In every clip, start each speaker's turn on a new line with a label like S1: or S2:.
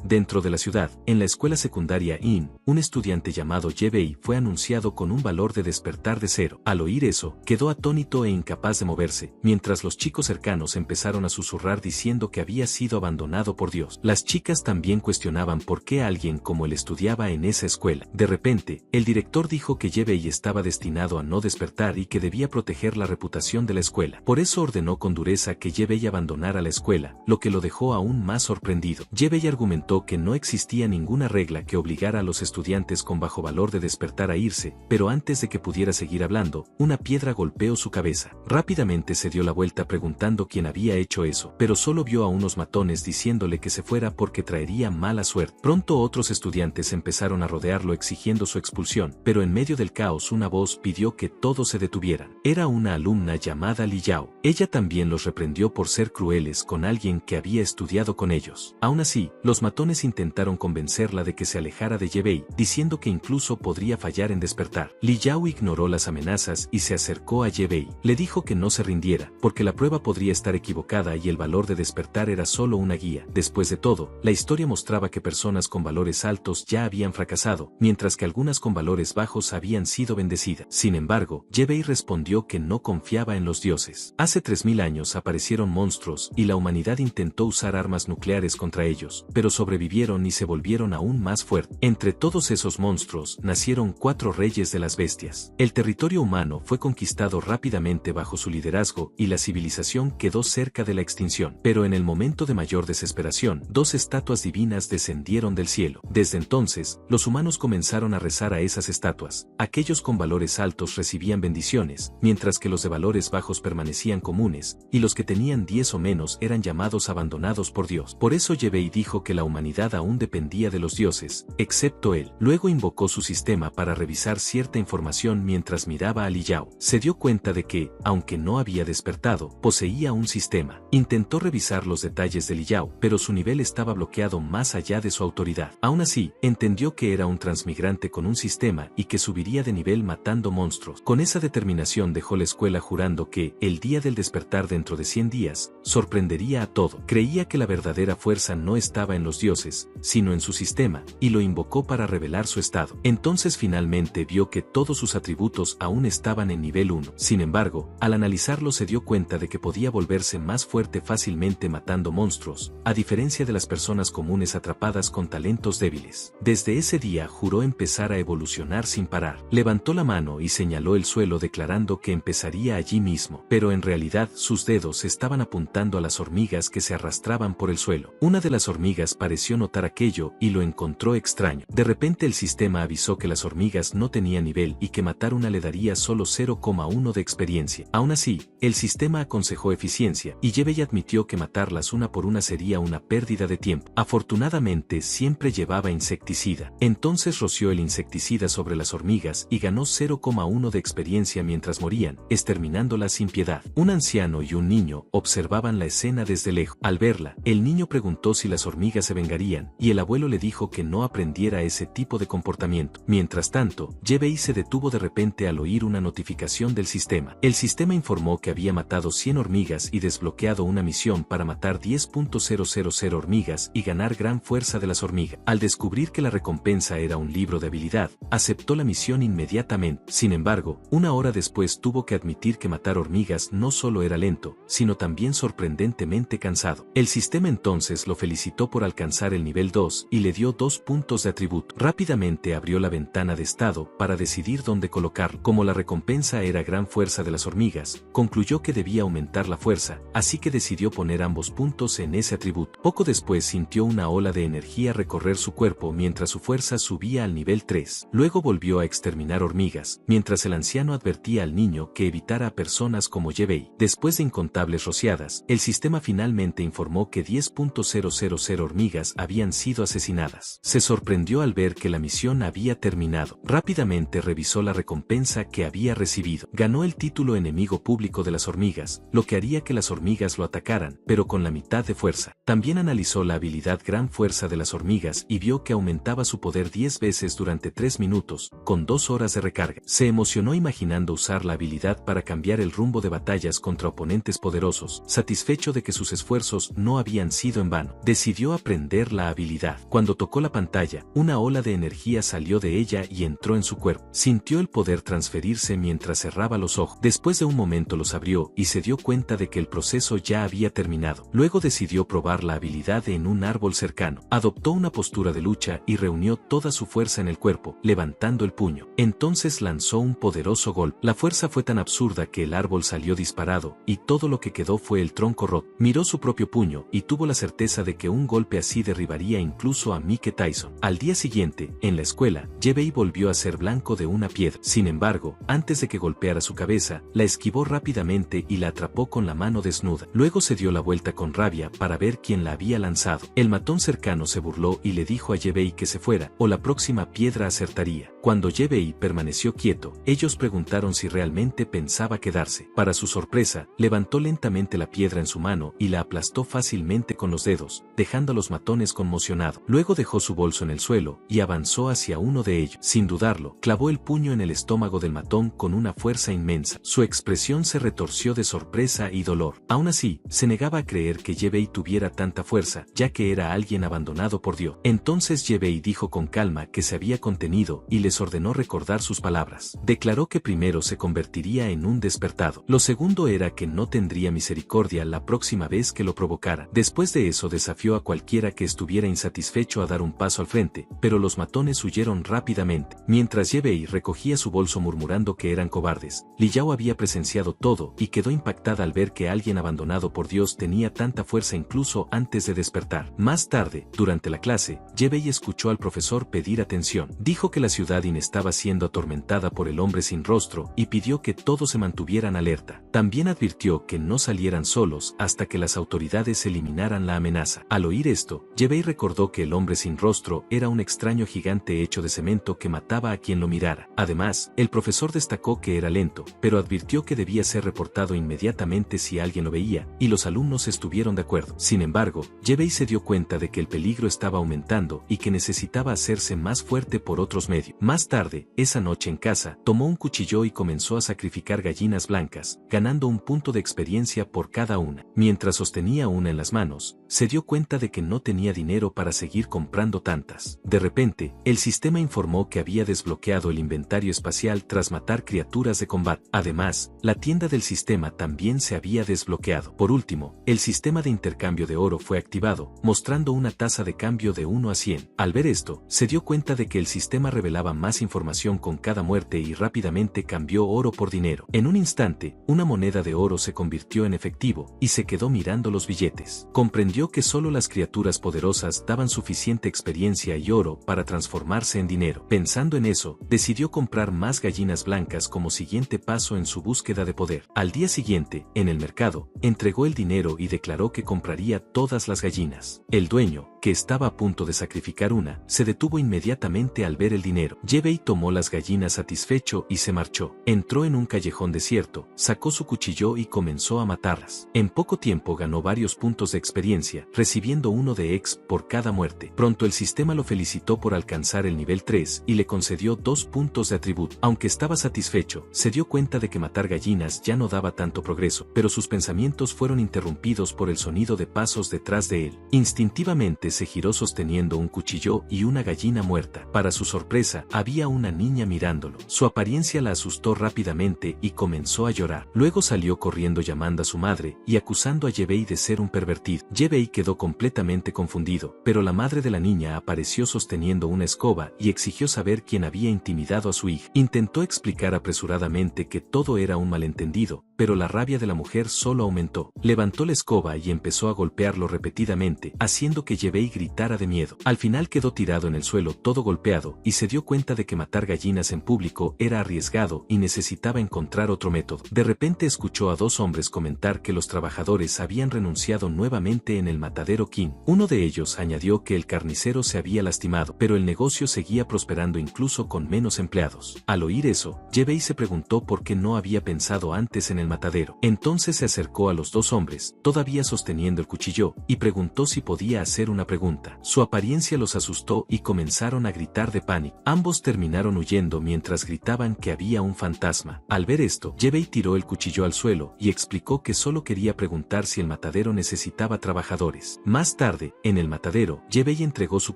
S1: Dentro de la ciudad, en la escuela secundaria In, un estudiante llamado Yebei fue anunciado con un valor de despertar de 0. Al oír eso, quedó atónito e incapaz de moverse, mientras los chicos cercanos empezaron a susurrar diciendo que había sido abandonado por Dios. Las chicas también cuestionaban por qué alguien como él estudiaba en esa escuela. De repente, el director dijo que Yebei estaba destinado a no despertar y que debía proteger la reputación de la escuela. Por eso ordenó con dureza que Yebei abandonara la escuela, lo que lo dejó aún más sorprendido. Yebei argumentó que no existía ninguna regla que obligara a los estudiantes con bajo valor de despertar a irse, pero antes de que pudiera seguir hablando, una piedra golpeó su cabeza. Rápidamente se dio la vuelta preguntando quién había hecho eso, pero solo vio a unos matones diciéndole que se fuera porque traería mala suerte. Pronto otros estudiantes empezaron a rodearlo exigiendo su expulsión, pero en medio del caos una voz pidió que todos se detuvieran. Era una alumna llamada Li Yao. Ella también los reprendió por ser crueles con alguien que había estudiado con ellos. Aún así, los matones intentaron convencerla de que se alejara de Yebei, diciendo que incluso podría fallar en despertar. Li Yao ignoró las amenazas y se acercó a Yebei. Le dijo que no se rindiera, porque la prueba podría estar equivocada y el valor de despertar era solo una guía. Después de todo, la historia mostraba que personas con valores altos ya habían fracasado, mientras que algunas con valores bajos habían sido bendecidas. Sin embargo, Yebei respondió que no confiaba en los dioses. Hace 3000 años aparecieron monstruos y la humanidad intentó usar armas nucleares contra ellos, pero sobrevivieron y se volvieron aún más fuertes. Entre todos esos monstruos nacieron 4 reyes de las bestias. El territorio humano fue conquistado rápidamente bajo su liderazgo y la civilización quedó cerca de la extinción. Pero en el momento de mayor desesperación, 2 estatuas divinas descendieron del cielo. Desde entonces, los humanos comenzaron a rezar a esas estatuas. Aquellos con valores altos recibían bendiciones, mientras que los de valores bajos permanecían comunes, y los que tenían 10 o menos eran llamados abandonados por Dios. Por eso Yebei dijo que la humanidad aún dependía de los dioses, excepto él. Luego invocó su sistema para revisar cierta información mientras miraba a Li Yao. Se dio cuenta de que, aunque no había despertado, poseía un sistema. Intentó revisar los detalles de Li Yao, pero su nivel estaba bloqueado más allá de su autoridad. Aún así, entendió que era un transmigrante con un sistema y que subiría de nivel matando monstruos. Con esa determinación dejó la escuela jurando que, el día del despertar dentro de 100 días, sorprendería a todo. Creía que la verdadera fuerza no estaba en los dioses, sino en su sistema, y lo invocó para revelar su estado. Entonces finalmente vio que todos sus atributos aún estaban en nivel 1. Sin embargo, al analizarlo se dio cuenta de que podía volverse más fuerte fácilmente matando monstruos, a diferencia de las personas comunes atrapadas con talentos débiles. Desde ese día juró empezar a evolucionar sin parar. Levantó la mano y señaló el suelo declarando que empezaría allí mismo, pero en realidad sus dedos estaban apuntando a las hormigas que se arrastraban por el suelo. Una de las hormigas pareció notar aquello y lo encontró extraño. De repente el sistema avisó que las hormigas no tenían nivel y que matar una le daría solo 0,1 de experiencia. Aún así, el sistema aconsejó eficiencia, y Yebei admitió que matarlas una por una sería una pérdida de tiempo. Afortunadamente siempre llevaba insecticida. Entonces roció el insecticida sobre las hormigas y ganó 0,1 de experiencia mientras morían, exterminándolas sin piedad. Un anciano y un niño observaban la escena desde lejos. Al verla, el niño preguntó si las hormigas se vengarían, y el abuelo le dijo que no aprendiera ese tipo de comportamiento. Mientras tanto, Yebei se detuvo de repente al oír una notificación del sistema. El sistema informó que había matado 100 hormigas y desbloqueado una misión para matar 10.000 hormigas y ganar gran fuerza de las hormigas. Al descubrir que la recompensa era un libro de habilidad, aceptó la misión inmediatamente. Sin embargo, una hora después tuvo que admitir que matar hormigas no solo era lento, sino también sorprendentemente cansado. El sistema entonces lo felicitó por alcanzar el nivel 2 y le dio 2 puntos de atributo. Rápidamente abrió la ventana de estado para decidir dónde colocarlo. Como la recompensa era gran fuerza de las hormigas, concluyó que debía aumentar la fuerza, así que decidió poner ambos puntos en ese atributo. Poco después sintió una ola de energía recorrer su cuerpo mientras su fuerza subía al nivel 3. Luego volvió a exterminar hormigas, mientras el anciano advertía al niño que evitara a personas como Yebei. Después de incontables rociadas, el sistema finalmente informó que 10.000 hormigas habían sido asesinadas. Se sorprendió al ver que la misión había terminado. Rápidamente revisó la recompensa que había recibido. Ganó el título enemigo público de las hormigas, lo que haría que las hormigas lo atacaran, pero con la mitad de fuerza. También analizó la habilidad gran fuerza de las hormigas y vio que aumentaba su poder 10 veces durante 3 minutos, con 2 horas de recarga. Se emocionó imaginando usar la habilidad para cambiar el rumbo de batallas contra oponentes poderosos, satisfecho de que sus esfuerzos no habían sido en vano. Decidió aprender aprender la habilidad. Cuando tocó la pantalla, una ola de energía salió de ella y entró en su cuerpo. Sintió el poder transferirse mientras cerraba los ojos. Después de un momento los abrió y se dio cuenta de que el proceso ya había terminado. Luego decidió probar la habilidad en un árbol cercano. Adoptó una postura de lucha y reunió toda su fuerza en el cuerpo, levantando el puño. Entonces lanzó un poderoso golpe. La fuerza fue tan absurda que el árbol salió disparado, y todo lo que quedó fue el tronco roto. Miró su propio puño y tuvo la certeza de que un golpe así derribaría incluso a Mike Tyson. Al día siguiente, en la escuela, Jebei volvió a ser blanco de una piedra. Sin embargo, antes de que golpeara su cabeza, la esquivó rápidamente y la atrapó con la mano desnuda. Luego se dio la vuelta con rabia para ver quién la había lanzado. El matón cercano se burló y le dijo a Jebei que se fuera, o la próxima piedra acertaría. Cuando Jebei permaneció quieto, ellos preguntaron si realmente pensaba quedarse. Para su sorpresa, levantó lentamente la piedra en su mano y la aplastó fácilmente con los dedos, dejando a los matones conmocionados. Luego dejó su bolso en el suelo y avanzó hacia uno de ellos. Sin dudarlo, clavó el puño en el estómago del matón con una fuerza inmensa. Su expresión se retorció de sorpresa y dolor. Aún así, se negaba a creer que Jebei tuviera tanta fuerza, ya que era alguien abandonado por Dios. Entonces Jebei dijo con calma que se había contenido y les ordenó recordar sus palabras. Declaró que primero se convertiría en un despertado. Lo segundo era que no tendría misericordia la próxima vez que lo provocara. Después de eso desafió a cualquiera que estuviera insatisfecho a dar un paso al frente, pero los matones huyeron rápidamente. Mientras Jebei recogía su bolso murmurando que eran cobardes, Li Yao había presenciado todo y quedó impactada al ver que alguien abandonado por Dios tenía tanta fuerza incluso antes de despertar. Más tarde, durante la clase, Jebei escuchó al profesor pedir atención. Dijo que la ciudad estaba siendo atormentada por el hombre sin rostro y pidió que todos se mantuvieran alerta. También advirtió que no salieran solos hasta que las autoridades eliminaran la amenaza. Al oír esto, Jebei recordó que el hombre sin rostro era un extraño gigante hecho de cemento que mataba a quien lo mirara. Además, el profesor destacó que era lento, pero advirtió que debía ser reportado inmediatamente si alguien lo veía, y los alumnos estuvieron de acuerdo. Sin embargo, Jebei se dio cuenta de que el peligro estaba aumentando y que necesitaba hacerse más fuerte por otros medios. Más tarde, esa noche en casa, tomó un cuchillo y comenzó a sacrificar gallinas blancas, ganando un punto de experiencia por cada una. Mientras sostenía una en las manos, se dio cuenta de que no tenía dinero para seguir comprando tantas. De repente, el sistema informó que había desbloqueado el inventario espacial tras matar criaturas de combate. Además, la tienda del sistema también se había desbloqueado. Por último, el sistema de intercambio de oro fue activado, mostrando una tasa de cambio de 1 a 100. Al ver esto, se dio cuenta de que el sistema revelaba más información con cada muerte y rápidamente cambió oro por dinero. En un instante, una moneda de oro se convirtió en efectivo y se quedó mirando los billetes. Comprendió que solo las criaturas poderosas daban suficiente experiencia y oro para transformarse en dinero. Pensando en eso, decidió comprar más gallinas blancas como siguiente paso en su búsqueda de poder. Al día siguiente, en el mercado, entregó el dinero y declaró que compraría todas las gallinas. El dueño, que estaba a punto de sacrificar una, se detuvo inmediatamente al ver el dinero. Jebei tomó las gallinas satisfecho y se marchó. Entró en un callejón desierto, sacó su cuchillo y comenzó a matarlas. En poco tiempo ganó varios puntos de experiencia, recibiendo uno de EX por cada muerte. Pronto el sistema lo felicitó por alcanzar el nivel 3 y le concedió 2 puntos de atributo. Aunque estaba satisfecho, se dio cuenta de que matar gallinas ya no daba tanto progreso, pero sus pensamientos fueron interrumpidos por el sonido de pasos detrás de él. Instintivamente se giró sosteniendo un cuchillo y una gallina muerta. Para su sorpresa, había una niña mirándolo. Su apariencia la asustó rápidamente y comenzó a llorar. Luego salió corriendo llamando a su madre y acusando a Jebei de ser un pervertido. Jebei quedó completamente confundido, pero la madre de la niña apareció sosteniendo una escoba y exigió saber quién había intimidado a su hija. Intentó explicar apresuradamente que todo era un malentendido, pero la rabia de la mujer solo aumentó. Levantó la escoba y empezó a golpearlo repetidamente, haciendo que Jebei gritara de miedo. Al final quedó tirado en el suelo todo golpeado y se dio cuenta de que matar gallinas en público era arriesgado y necesitaba encontrar otro método. De repente escuchó a 2 hombres comentar que los trabajadores habían renunciado nuevamente en el matadero King. Uno de ellos añadió que el carnicero se había lastimado, pero el negocio seguía prosperando incluso con menos empleados. Al oír eso, Jebei se preguntó por qué no había pensado antes en el matadero. Entonces se acercó a los 2 hombres, todavía sosteniendo el cuchillo, y preguntó si podía hacer una la pregunta. Su apariencia los asustó y comenzaron a gritar de pánico. Ambos terminaron huyendo mientras gritaban que había un fantasma. Al ver esto, Jebei tiró el cuchillo al suelo y explicó que solo quería preguntar si el matadero necesitaba trabajadores. Más tarde, en el matadero, Jebei entregó su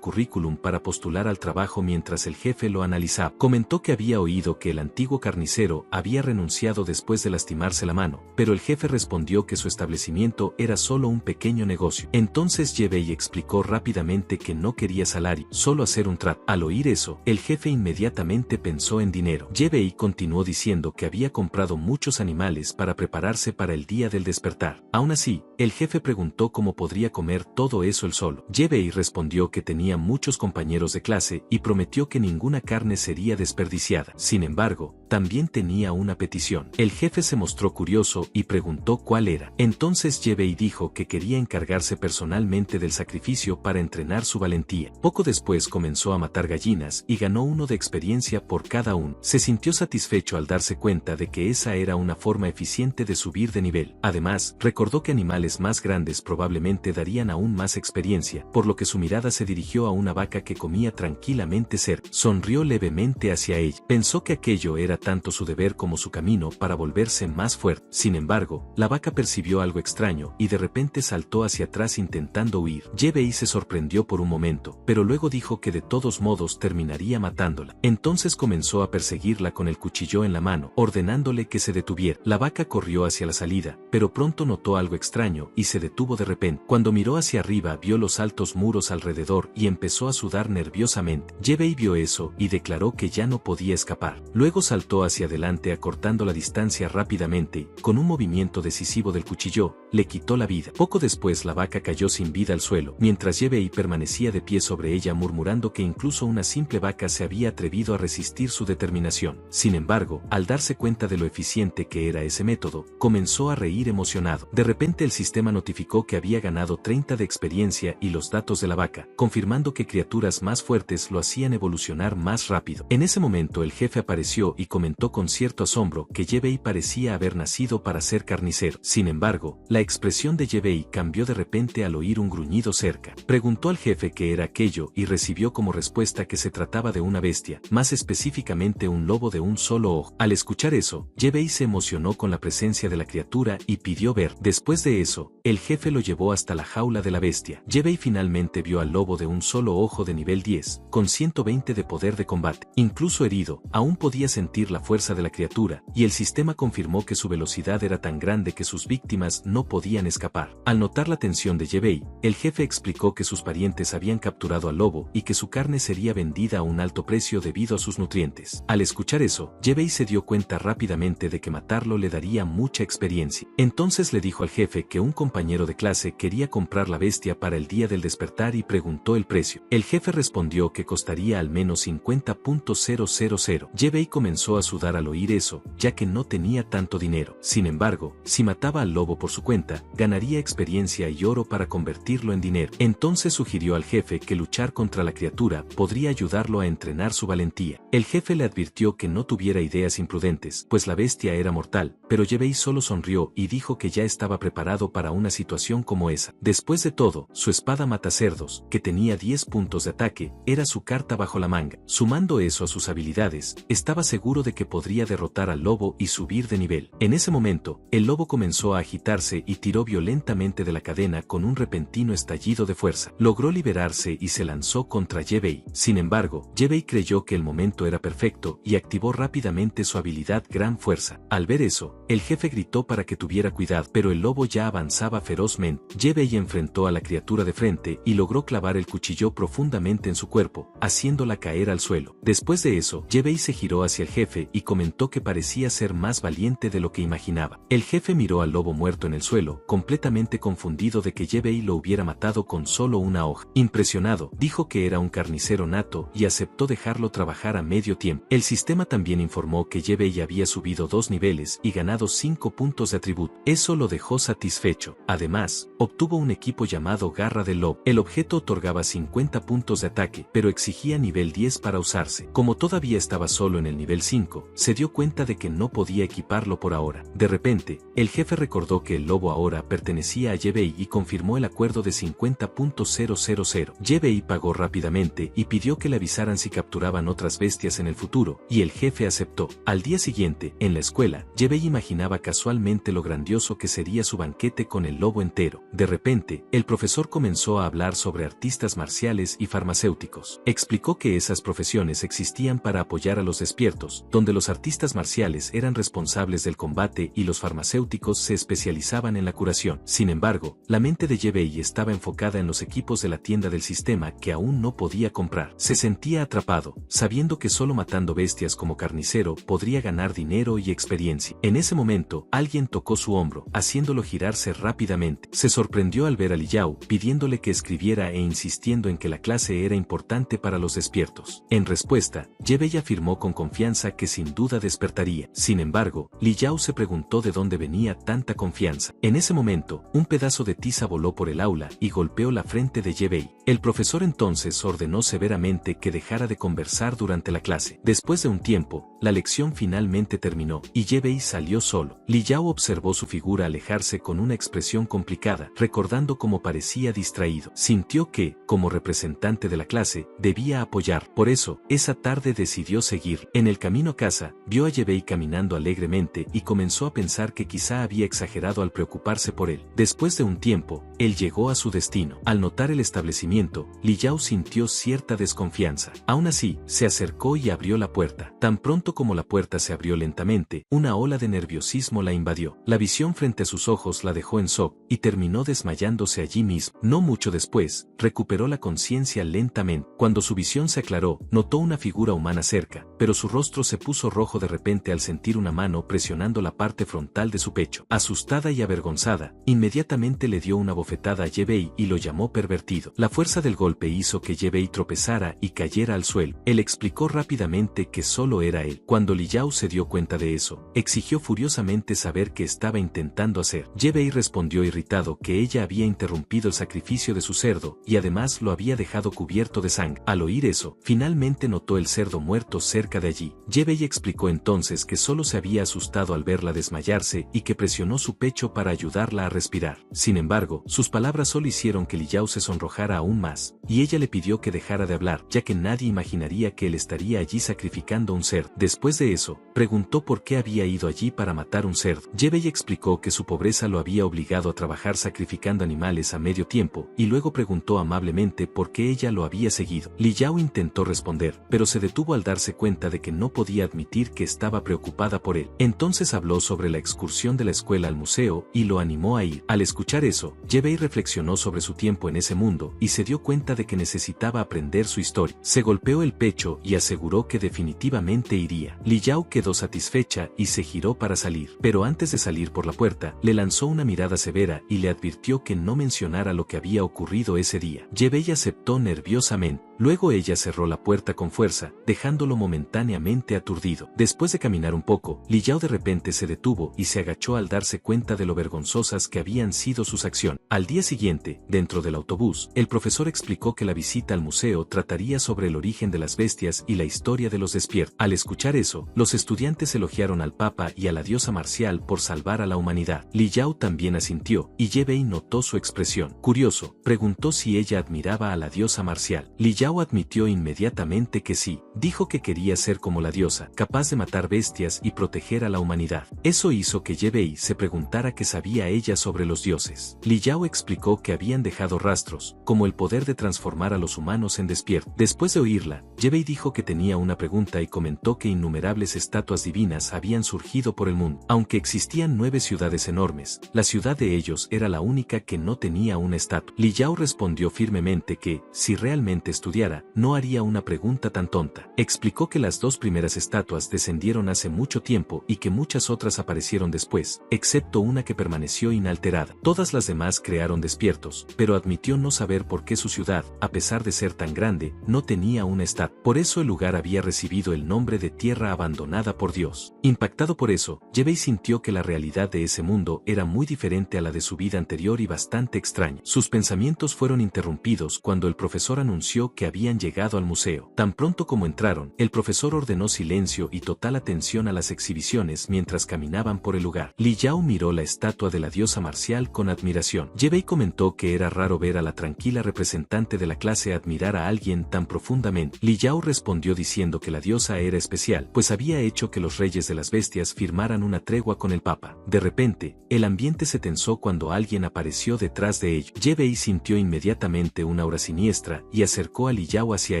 S1: currículum para postular al trabajo mientras el jefe lo analizaba. Comentó que había oído que el antiguo carnicero había renunciado después de lastimarse la mano, pero el jefe respondió que su establecimiento era solo un pequeño negocio. Entonces Jebei explicó rápidamente que no quería salario, solo hacer un trato. Al oír eso, el jefe inmediatamente pensó en dinero. Jebei continuó diciendo que había comprado muchos animales para prepararse para el día del despertar. Aún así, el jefe preguntó cómo podría comer todo eso él solo. Jebei respondió que tenía muchos compañeros de clase y prometió que ninguna carne sería desperdiciada. Sin embargo, también tenía una petición. El jefe se mostró curioso y preguntó cuál era. Entonces Jebei dijo que quería encargarse personalmente del sacrificio para entrenar su valentía. Poco después comenzó a matar gallinas y ganó 1 de experiencia por cada uno. Se sintió satisfecho al darse cuenta de que esa era una forma eficiente de subir de nivel. Además, recordó que animales más grandes probablemente darían aún más experiencia, por lo que su mirada se dirigió a una vaca que comía tranquilamente cerca. Sonrió levemente hacia ella. Pensó que aquello era tanto su deber como su camino para volverse más fuerte. Sin embargo, la vaca percibió algo extraño y de repente saltó hacia atrás intentando huir. Jebei se sorprendió por un momento, pero luego dijo que de todos modos terminaría matándola. Entonces comenzó a perseguirla con el cuchillo en la mano, ordenándole que se detuviera. La vaca corrió hacia la salida, pero pronto notó algo extraño y se detuvo de repente. Cuando miró hacia arriba vio los altos muros alrededor y empezó a sudar nerviosamente. Jebei vio eso y declaró que ya no podía escapar. Luego saltó hacia adelante acortando la distancia rápidamente y, con un movimiento decisivo del cuchillo, le quitó la vida. Poco después la vaca cayó sin vida al suelo, mientras Jebei permanecía de pie sobre ella murmurando que incluso una simple vaca se había atrevido a resistir su determinación. Sin embargo, al darse cuenta de lo eficiente que era ese método, comenzó a reír emocionado. De repente el sistema notificó que había ganado 30 de experiencia y los datos de la vaca, confirmando que criaturas más fuertes lo hacían evolucionar más rápido. En ese momento el jefe apareció y comentó con cierto asombro que Jebei parecía haber nacido para ser carnicero. Sin embargo, la expresión de Jebei cambió de repente al oír un gruñido cerca. Preguntó al jefe qué era aquello y recibió como respuesta que se trataba de una bestia, más específicamente un lobo de un solo ojo. Al escuchar eso, Jebei se emocionó con la presencia de la criatura y pidió ver. Después de eso, el jefe lo llevó hasta la jaula de la bestia. Jebei finalmente vio al lobo de un solo ojo de nivel 10, con 120 de poder de combate. Incluso herido, aún podía sentir la fuerza de la criatura, y el sistema confirmó que su velocidad era tan grande que sus víctimas no podían escapar. Al notar la tensión de Jebei, el jefe explicó que sus parientes habían capturado al lobo y que su carne sería vendida a un alto precio debido a sus nutrientes. Al escuchar eso, Jebei se dio cuenta rápidamente de que matarlo le daría mucha experiencia. Entonces le dijo al jefe que un compañero de clase quería comprar la bestia para el día del despertar y preguntó el precio. El jefe respondió que costaría al menos 50.000. Jebei comenzó a sudar al oír eso, ya que no tenía tanto dinero. Sin embargo, si mataba al lobo por su cuenta, ganaría experiencia y oro para convertirlo en dinero. Entonces sugirió al jefe que luchar contra la criatura podría ayudarlo a entrenar su valentía. El jefe le advirtió que no tuviera ideas imprudentes, pues la bestia era mortal, pero Jebei solo sonrió y dijo que ya estaba preparado para una situación como esa. Después de todo, su espada matacerdos, que tenía 10 puntos de ataque, era su carta bajo la manga. Sumando eso a sus habilidades, estaba seguro de que podría derrotar al lobo y subir de nivel. En ese momento, el lobo comenzó a agitarse y tiró violentamente de la cadena con un repentino estallido de fuerza. Logró liberarse y se lanzó contra Jebei. Sin embargo, Jebei creyó que el momento era perfecto y activó rápidamente su habilidad Gran Fuerza. Al ver eso, el jefe gritó para que tuviera cuidado, pero el lobo ya avanzaba ferozmente. Jebei enfrentó a la criatura de frente y logró clavar el cuchillo profundamente en su cuerpo, haciéndola caer al suelo. Después de eso, Jebei se giró hacia el jefe y comentó que parecía ser más valiente de lo que imaginaba. El jefe miró al lobo muerto en el suelo, completamente confundido de que Jebei lo hubiera matado con solo una hoja. Impresionado, dijo que era un carnicero nato y aceptó dejarlo trabajar a medio tiempo. El sistema también informó que Jebei había subido 2 niveles y ganado 5 puntos de atributo. Eso lo dejó satisfecho. Además, obtuvo un equipo llamado Garra del Lobo. El objeto otorgaba 50 puntos de ataque, pero exigía nivel 10 para usarse. Como todavía estaba solo en el nivel 5, se dio cuenta de que no podía equiparlo por ahora. De repente, el jefe recordó que el lobo nuevo ahora pertenecía a Yebei y confirmó el acuerdo de 50.000. Yebei pagó rápidamente y pidió que le avisaran si capturaban otras bestias en el futuro, y el jefe aceptó. Al día siguiente, en la escuela, Yebei imaginaba casualmente lo grandioso que sería su banquete con el lobo entero. De repente, el profesor comenzó a hablar sobre artistas marciales y farmacéuticos. Explicó que esas profesiones existían para apoyar a los despiertos, donde los artistas marciales eran responsables del combate y los farmacéuticos se especializaban en la curación. Sin embargo, la mente de Yebei estaba enfocada en los equipos de la tienda del sistema que aún no podía comprar. Se sentía atrapado, sabiendo que solo matando bestias como carnicero podría ganar dinero y experiencia. En ese momento, alguien tocó su hombro, haciéndolo girarse rápidamente. Se sorprendió al ver a Li Yao, pidiéndole que escribiera e insistiendo en que la clase era importante para los despiertos. En respuesta, Yebei afirmó con confianza que sin duda despertaría. Sin embargo, Li Yao se preguntó de dónde venía tanta confianza. En ese momento, un pedazo de tiza voló por el aula y golpeó la frente de Yebei. El profesor entonces ordenó severamente que dejara de conversar durante la clase. Después de un tiempo, la lección finalmente terminó, y Yebei salió solo. Li Yao observó su figura alejarse con una expresión complicada, recordando cómo parecía distraído. Sintió que, como representante de la clase, debía apoyar. Por eso, esa tarde decidió seguir. En el camino a casa, vio a Yebei caminando alegremente y comenzó a pensar que quizá había exagerado al preocuparse por él. Después de un tiempo, él llegó a su destino. Al notar el establecimiento, Li Yao sintió cierta desconfianza. Aún así, se acercó y abrió la puerta. Tan pronto como la puerta se abrió lentamente, una ola de nerviosismo la invadió. La visión frente a sus ojos la dejó en shock y terminó desmayándose allí mismo. No mucho después, recuperó la conciencia lentamente. Cuando su visión se aclaró, notó una figura humana cerca, pero su rostro se puso rojo de repente al sentir una mano presionando la parte frontal de su pecho. Asustada y avergonzada, inmediatamente le dio una bofetada a Yebei y lo llamó pervertido. La fuerza del golpe hizo que Yebei tropezara y cayera al suelo. Él explicó rápidamente que solo era él. Cuando Li Yao se dio cuenta de eso, exigió furiosamente saber qué estaba intentando hacer. Yebei respondió irritado que ella había interrumpido el sacrificio de su cerdo y además lo había dejado cubierto de sangre. Al oír eso, finalmente notó el cerdo muerto cerca de allí. Yebei explicó entonces que solo se había asustado al verla desmayarse y que presionó su pecho para ayudarla a respirar. Sin embargo, sus palabras solo hicieron que Li Yao se sonrojara aún más, y ella le pidió que dejara de hablar, ya que nadie imaginaría que él estaría allí sacrificando un cerdo. Después de eso, preguntó por qué había ido allí para matar un cerdo. Yebei explicó que su pobreza lo había obligado a trabajar sacrificando animales a medio tiempo, y luego preguntó amablemente por qué ella lo había seguido. Li Yao intentó responder, pero se detuvo al darse cuenta de que no podía admitir que estaba preocupada por él. Entonces habló sobre la excursión de la escuela al museo y lo animó a ir. Al escuchar eso, Yebei reflexionó sobre su tiempo en ese mundo y se dio cuenta de que necesitaba aprender su historia. Se golpeó el pecho y aseguró que definitivamente iría. Li Yao quedó satisfecha y se giró para salir. Pero antes de salir por la puerta, le lanzó una mirada severa y le advirtió que no mencionara lo que había ocurrido ese día. Yebei aceptó nerviosamente. Luego ella cerró la puerta con fuerza, dejándolo momentáneamente aturdido. Después de caminar un poco, Li Yao de repente se detuvo y se agachó al darse cuenta de lo vergonzosas que habían sido sus acciones. Al día siguiente, dentro del autobús, el profesor explicó que la visita al museo trataría sobre el origen de las bestias y la historia de los despiertos. Al escuchar eso, los estudiantes elogiaron al Papa y a la diosa marcial por salvar a la humanidad. Li Yao también asintió, y Yebei notó su expresión. Curioso, preguntó si ella admiraba a la diosa marcial. Li Yao admitió inmediatamente que sí. Dijo que quería ser como la diosa, capaz de matar bestias y proteger a la humanidad. Eso hizo que Yebei se preguntara qué sabía ella sobre los dioses. Li Yao explicó que habían dejado rastros, como el poder de transformar a los humanos en despiertos. Después de oírla, Yebei dijo que tenía una pregunta y comentó que innumerables estatuas divinas habían surgido por el mundo. Aunque existían 9 ciudades enormes, la ciudad de ellos era la única que no tenía una estatua. Li Yao respondió firmemente que, si realmente estudiara, no haría una pregunta tan tonta. Explicó que las 2 primeras estatuas descendieron hace mucho tiempo y que muchas otras aparecieron después, excepto una que permaneció inalterada. Todas las demás crearon despiertos, pero admitió no saber por qué su ciudad, a pesar de ser tan grande, no tenía una estatua. verdad, por eso el lugar había recibido el nombre de tierra abandonada por Dios. Impactado por eso, Jebei sintió que la realidad de ese mundo era muy diferente a la de su vida anterior y bastante extraña. Sus pensamientos fueron interrumpidos cuando el profesor anunció que habían llegado al museo. Tan pronto como entraron, el profesor ordenó silencio y total atención a las exhibiciones mientras caminaban por el lugar. Li Yao miró la estatua de la diosa marcial con admiración. Jebei comentó que era raro ver a la tranquila representante de la clase admirar a alguien tan profundamente. Li Yao respondió diciendo que la diosa era especial, pues había hecho que los reyes de las bestias firmaran una tregua con el papa. De repente, el ambiente se tensó cuando alguien apareció detrás de ellos. Jebei sintió inmediatamente una aura siniestra y acercó a Li Yao hacia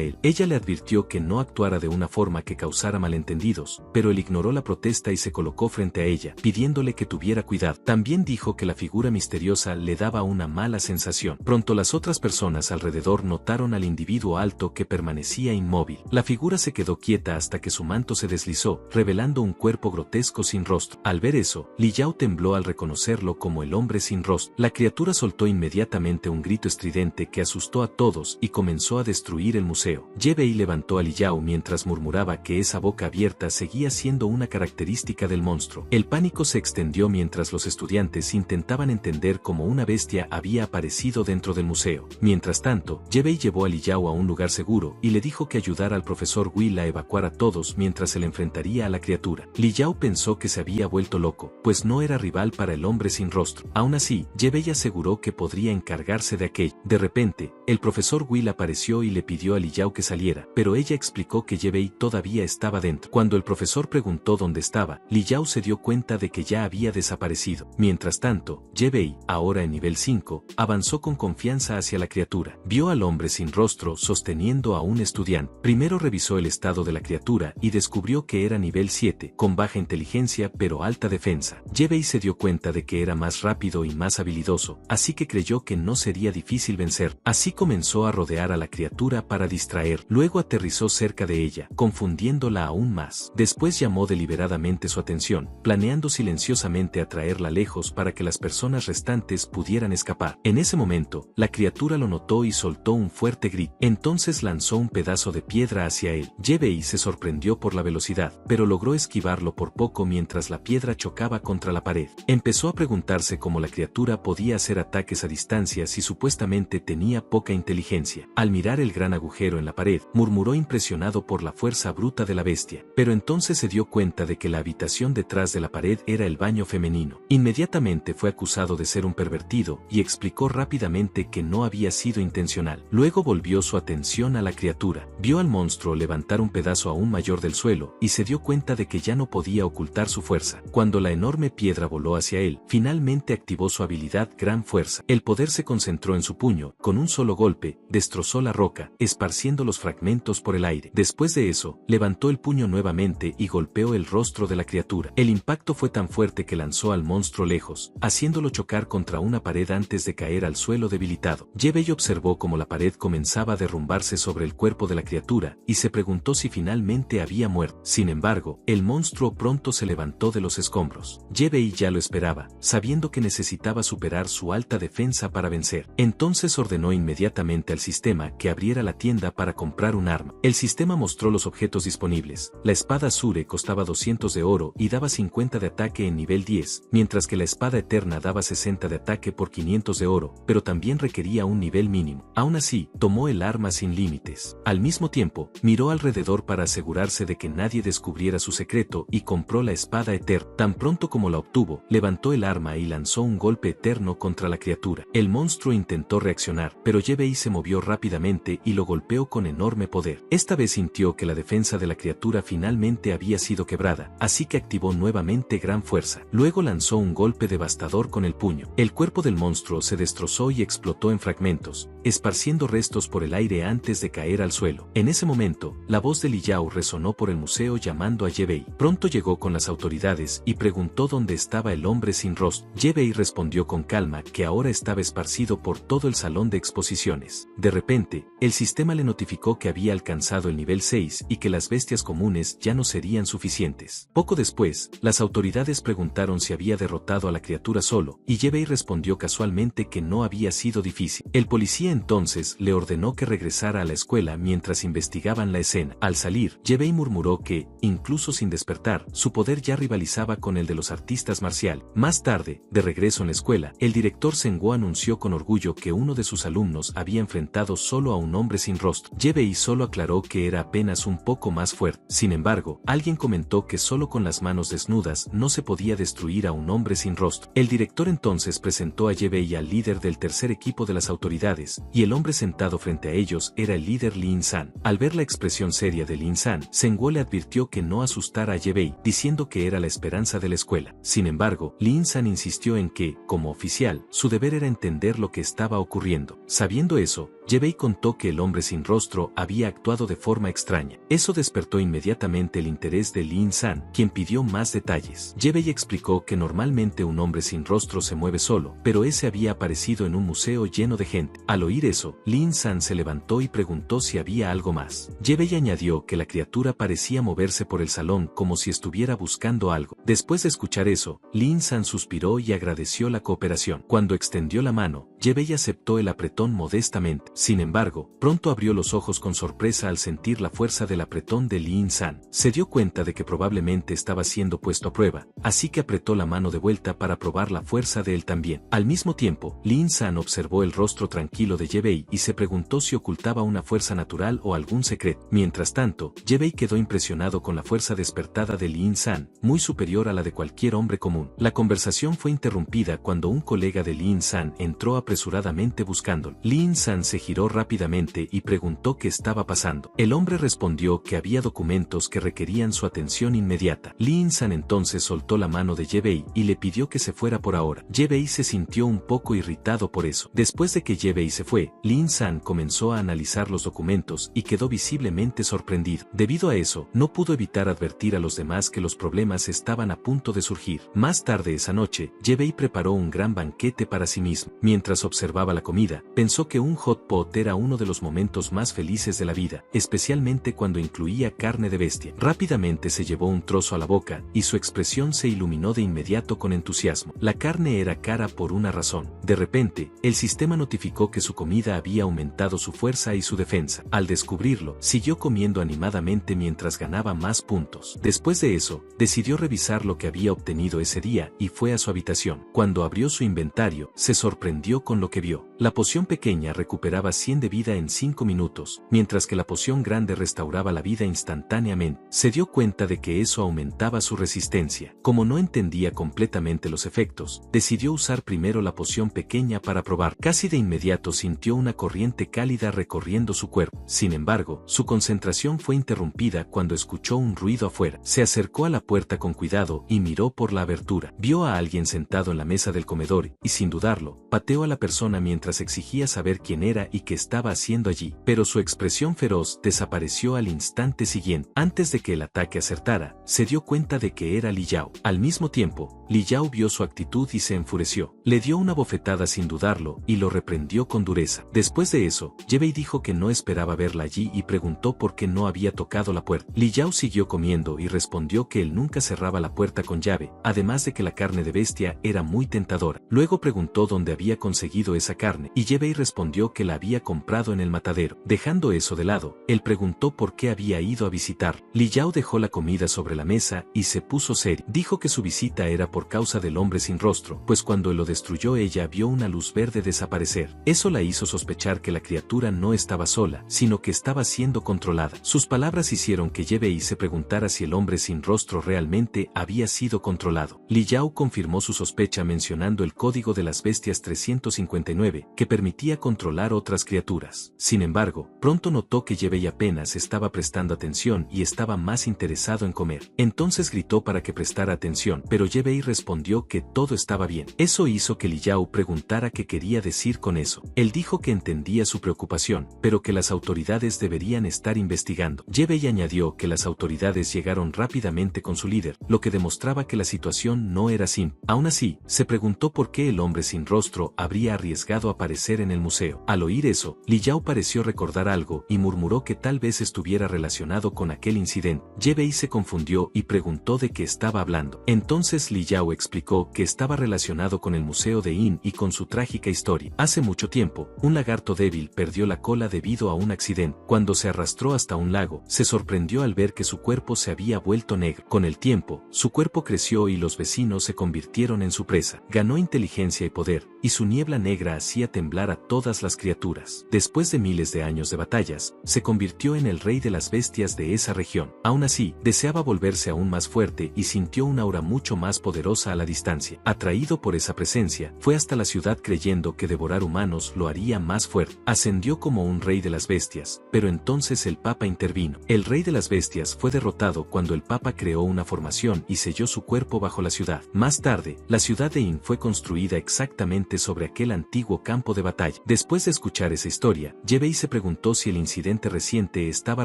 S1: él. Ella le advirtió que no actuara de una forma que causara malentendidos, pero él ignoró la protesta y se colocó frente a ella, pidiéndole que tuviera cuidado. También dijo que la figura misteriosa le daba una mala sensación. Pronto las otras personas alrededor notaron al individuo alto que permanecía inmóvil. La figura se quedó quieta hasta que su manto se deslizó, revelando un cuerpo grotesco sin rostro. Al ver eso, Li Yao tembló al reconocerlo como el hombre sin rostro. La criatura soltó inmediatamente un grito estridente que asustó a todos y comenzó a destruir el museo. Jebei levantó a Li Yao mientras murmuraba que esa boca abierta seguía siendo una característica del monstruo. El pánico se extendió mientras los estudiantes intentaban entender cómo una bestia había aparecido dentro del museo. Mientras tanto, Jebei llevó a Li Yao a un lugar seguro y le dijo que ayudara al profesor Will a evacuar a todos mientras se le enfrentaría a la criatura. Li Yao pensó que se había vuelto loco, pues no era rival para el hombre sin rostro. Aún así, Jebei aseguró que podría encargarse de aquello. De repente, el profesor Will apareció y le pidió a Li Yao que saliera, pero ella explicó que Jebei todavía estaba dentro. Cuando el profesor preguntó dónde estaba, Li Yao se dio cuenta de que ya había desaparecido. Mientras tanto, Jebei, ahora en nivel 5, avanzó con confianza hacia la criatura. Vio al hombre sin rostro sosteniendo a un estudiante. Primero revisó el estado de la criatura y descubrió que era nivel 7, con baja inteligencia pero alta defensa. Jebei se dio cuenta de que era más rápido y más habilidoso, así que creyó que no sería difícil vencer. Así comenzó a rodear a la criatura para distraer. Luego aterrizó cerca de ella, confundiéndola aún más. Después llamó deliberadamente su atención, planeando silenciosamente atraerla lejos para que las personas restantes pudieran escapar. En ese momento, la criatura lo notó y soltó un fuerte grito. Entonces lanzó un pedazo de piedra hacia él. Jebei se sorprendió por la velocidad, pero logró esquivarlo por poco mientras la piedra chocaba contra la pared. Empezó a preguntarse cómo la criatura podía hacer ataques a distancia si supuestamente tenía poca inteligencia. Al mirar el gran agujero en la pared, murmuró impresionado por la fuerza bruta de la bestia. Pero entonces se dio cuenta de que la habitación detrás de la pared era el baño femenino. Inmediatamente fue acusado de ser un pervertido y explicó rápidamente que no había sido intencional. Luego volvió su atención a la criatura. Vio al monstruo levantar un pedazo aún mayor del suelo y se dio cuenta de que ya no podía ocultar su fuerza. Cuando la enorme piedra voló hacia él, finalmente activó su habilidad Gran Fuerza. El poder se concentró en su puño. Con un solo golpe, destrozó la roca, esparciendo los fragmentos por el aire. Después de eso, levantó el puño nuevamente y golpeó el rostro de la criatura. El impacto fue tan fuerte que lanzó al monstruo lejos, haciéndolo chocar contra una pared antes de caer al suelo debilitado. Jebei observó cómo la pared comenzaba a derrumbarse sobre el cuerpo de la criatura y se preguntó si finalmente había muerto. Sin embargo, el monstruo pronto se levantó de los escombros. Jebei ya lo esperaba, sabiendo que necesitaba superar su alta defensa para vencer. Entonces ordenó inmediatamente al sistema que abriera la tienda para comprar un arma. El sistema mostró los objetos disponibles. La espada Azure costaba 200 de oro y daba 50 de ataque en nivel 10, mientras que la espada Eterna daba 60 de ataque por 500 de oro, pero también requería un nivel mínimo. Aún así, tomó el arma sin límites. Al mismo tiempo, miró alrededor para asegurarse de que nadie descubriera su secreto y compró la espada Eterna. Tan pronto como la obtuvo, levantó el arma y lanzó un golpe eterno contra la criatura. El monstruo intentó reaccionar, pero Jebei se movió rápidamente y lo golpeó con enorme poder. Esta vez sintió que la defensa de la criatura finalmente había sido quebrada, así que activó nuevamente Gran Fuerza. Luego lanzó un golpe devastador con el puño. El cuerpo del monstruo se destrozó y explotó en fragmentos, esparciendo restos por el aire antes de caer al suelo. En ese momento, la voz de Li Yao resonó por el museo llamando a Jebei. Pronto llegó con las autoridades y preguntó dónde estaba el hombre sin rostro. Jebei respondió con calma que ahora estaba esparcido por todo el salón de exposiciones. De repente, el sistema le notificó que había alcanzado el nivel 6 y que las bestias comunes ya no serían suficientes. Poco después, las autoridades preguntaron si había derrotado a la criatura solo, y Jebei respondió casualmente que no había sido difícil. El policía entonces le ordenó que regresara a la escuela mientras mientras investigaban la escena. Al salir, Yebei murmuró que, incluso sin despertar, su poder ya rivalizaba con el de los artistas marciales. Más tarde, de regreso en la escuela, el director Sengo anunció con orgullo que uno de sus alumnos había enfrentado solo a un hombre sin rostro. Yebei solo aclaró que era apenas un poco más fuerte. Sin embargo, alguien comentó que solo con las manos desnudas no se podía destruir a un hombre sin rostro. El director entonces presentó a Yebei al líder del tercer equipo de las autoridades, y el hombre sentado frente a ellos era el líder Lin San. Al ver la expresión seria de Lin San, Sengo le advirtió que no asustara a Yebei, diciendo que era la esperanza de la escuela. Sin embargo, Lin San insistió en que, como oficial, su deber era entender lo que estaba ocurriendo. Sabiendo eso, Yebei contó que el hombre sin rostro había actuado de forma extraña. Eso despertó inmediatamente el interés de Lin San, quien pidió más detalles. Yebei explicó que normalmente un hombre sin rostro se mueve solo, pero ese había aparecido en un museo lleno de gente. Al oír eso, Lin San se levantó y preguntó si había algo más. Yebei añadió que la criatura parecía moverse por el salón como si estuviera buscando algo. Después de escuchar eso, Lin San suspiró y agradeció la cooperación. Cuando extendió la mano, Yebei aceptó el apretón modestamente. Sin embargo, pronto abrió los ojos con sorpresa al sentir la fuerza del apretón de Lin San. Se dio cuenta de que probablemente estaba siendo puesto a prueba, así que apretó la mano de vuelta para probar la fuerza de él también. Al mismo tiempo, Lin San observó el rostro tranquilo de Yebei y se preguntó si ocultaba una fuerza natural o algún secreto. Mientras tanto, Yebei quedó impresionado con la fuerza despertada de Lin San, muy superior a la de cualquier hombre común. La conversación fue interrumpida cuando un colega de Lin San entró apresuradamente buscándolo. Lin San se giró rápidamente y preguntó qué estaba pasando. El hombre respondió que había documentos que requerían su atención inmediata. Lin San entonces soltó la mano de Yebei y le pidió que se fuera por ahora. Yebei se sintió un poco irritado por eso. Después de que Yebei se fue, Lin San comenzó a analizar los documentos y quedó visiblemente sorprendido. Debido a eso, no pudo evitar advertir a los demás que los problemas estaban a punto de surgir. Más tarde esa noche, Yebei preparó un gran banquete para sí mismo. Mientras observaba la comida, pensó que un hot pot era uno de los momentos más felices de la vida, especialmente cuando incluía carne de bestia. Rápidamente se llevó un trozo a la boca, y su expresión se iluminó de inmediato con entusiasmo. La carne era cara por una razón. De repente, el sistema notificó que su comida había aumentado su fuerza y su defensa. Al descubrirlo, siguió comiendo animadamente mientras ganaba más puntos. Después de eso, decidió revisar lo que había obtenido ese día y fue a su habitación. Cuando abrió su inventario, se sorprendió con lo que vio. La poción pequeña recuperaba 100 de vida en 5 minutos, mientras que la poción grande restauraba la vida instantáneamente. Se dio cuenta de que eso aumentaba su resistencia. Como no entendía completamente los efectos, decidió usar primero la poción pequeña para probar. Casi de inmediato sintió una corriente cálida recorriendo su cuerpo. Sin embargo, su concentración fue interrumpida cuando escuchó un ruido afuera. Se acercó a la puerta con cuidado y miró por la abertura. Vio a alguien sentado en la mesa del comedor y, sin dudarlo, pateó a la persona mientras exigía saber quién era y qué estaba haciendo allí. Pero su expresión feroz desapareció al instante siguiente. Antes de que el ataque acertara, se dio cuenta de que era Li Yao. Al mismo tiempo, Li Yao vio su actitud y se enfureció. Le dio una bofetada sin dudarlo y lo reprendió con dureza. Después de eso, Yebei dijo que no esperaba verla allí y preguntó por qué no había tocado la puerta. Li Yao siguió comiendo y respondió que él nunca cerraba la puerta con llave, además de que la carne de bestia era muy tentadora. Luego preguntó dónde había conseguido esa carne, y Yebei respondió que la había comprado en el matadero. Dejando eso de lado, él preguntó por qué había ido a visitar. Li Yao dejó la comida sobre la mesa y se puso serio. Dijo que su visita era por causa del hombre sin rostro, pues cuando él lo destruyó ella vio una luz verde desaparecer. Eso la hizo sospechar que la criatura no estaba sola, sino que estaba siendo controlada. Sus palabras hicieron que Yebei se preguntara si el hombre sin rostro realmente había sido controlado. Li Yao confirmó su sospecha mencionando el código de las bestias 359, que permitía controlar otras criaturas. Sin embargo, pronto notó que Yebei apenas estaba prestando atención y estaba más interesado en comer. Entonces gritó para que prestara atención, pero Yebei respondió que todo estaba bien. Eso hizo que Li Yao preguntara qué quería decir con eso. Él dijo que entendía su preocupación, pero que las autoridades deberían estar investigando. Yebei añadió que las autoridades llegaron rápidamente con su líder, lo que demostraba que la situación no era simple. Aún así, se preguntó por qué el hombre sin rostro habría arriesgado aparecer en el museo. Al oír oír eso, Li Yao pareció recordar algo y murmuró que tal vez estuviera relacionado con aquel incidente. Ye Bei se confundió y preguntó de qué estaba hablando. Entonces Li Yao explicó que estaba relacionado con el museo de Yin y con su trágica historia. Hace mucho tiempo, un lagarto débil perdió la cola debido a un accidente. Cuando se arrastró hasta un lago, se sorprendió al ver que su cuerpo se había vuelto negro. Con el tiempo, su cuerpo creció y los vecinos se convirtieron en su presa. Ganó inteligencia y poder, y su niebla negra hacía temblar a todas las criaturas. Después de miles de años de batallas, se convirtió en el rey de las bestias de esa región. Aún así, deseaba volverse aún más fuerte y sintió una aura mucho más poderosa a la distancia. Atraído por esa presencia, fue hasta la ciudad creyendo que devorar humanos lo haría más fuerte. Ascendió como un rey de las bestias, pero entonces el Papa intervino. El rey de las bestias fue derrotado cuando el Papa creó una formación y selló su cuerpo bajo la ciudad. Más tarde, la ciudad de In fue construida exactamente sobre aquel antiguo campo de batalla. Después de escuchar esa historia, Ye Bei se preguntó si el incidente reciente estaba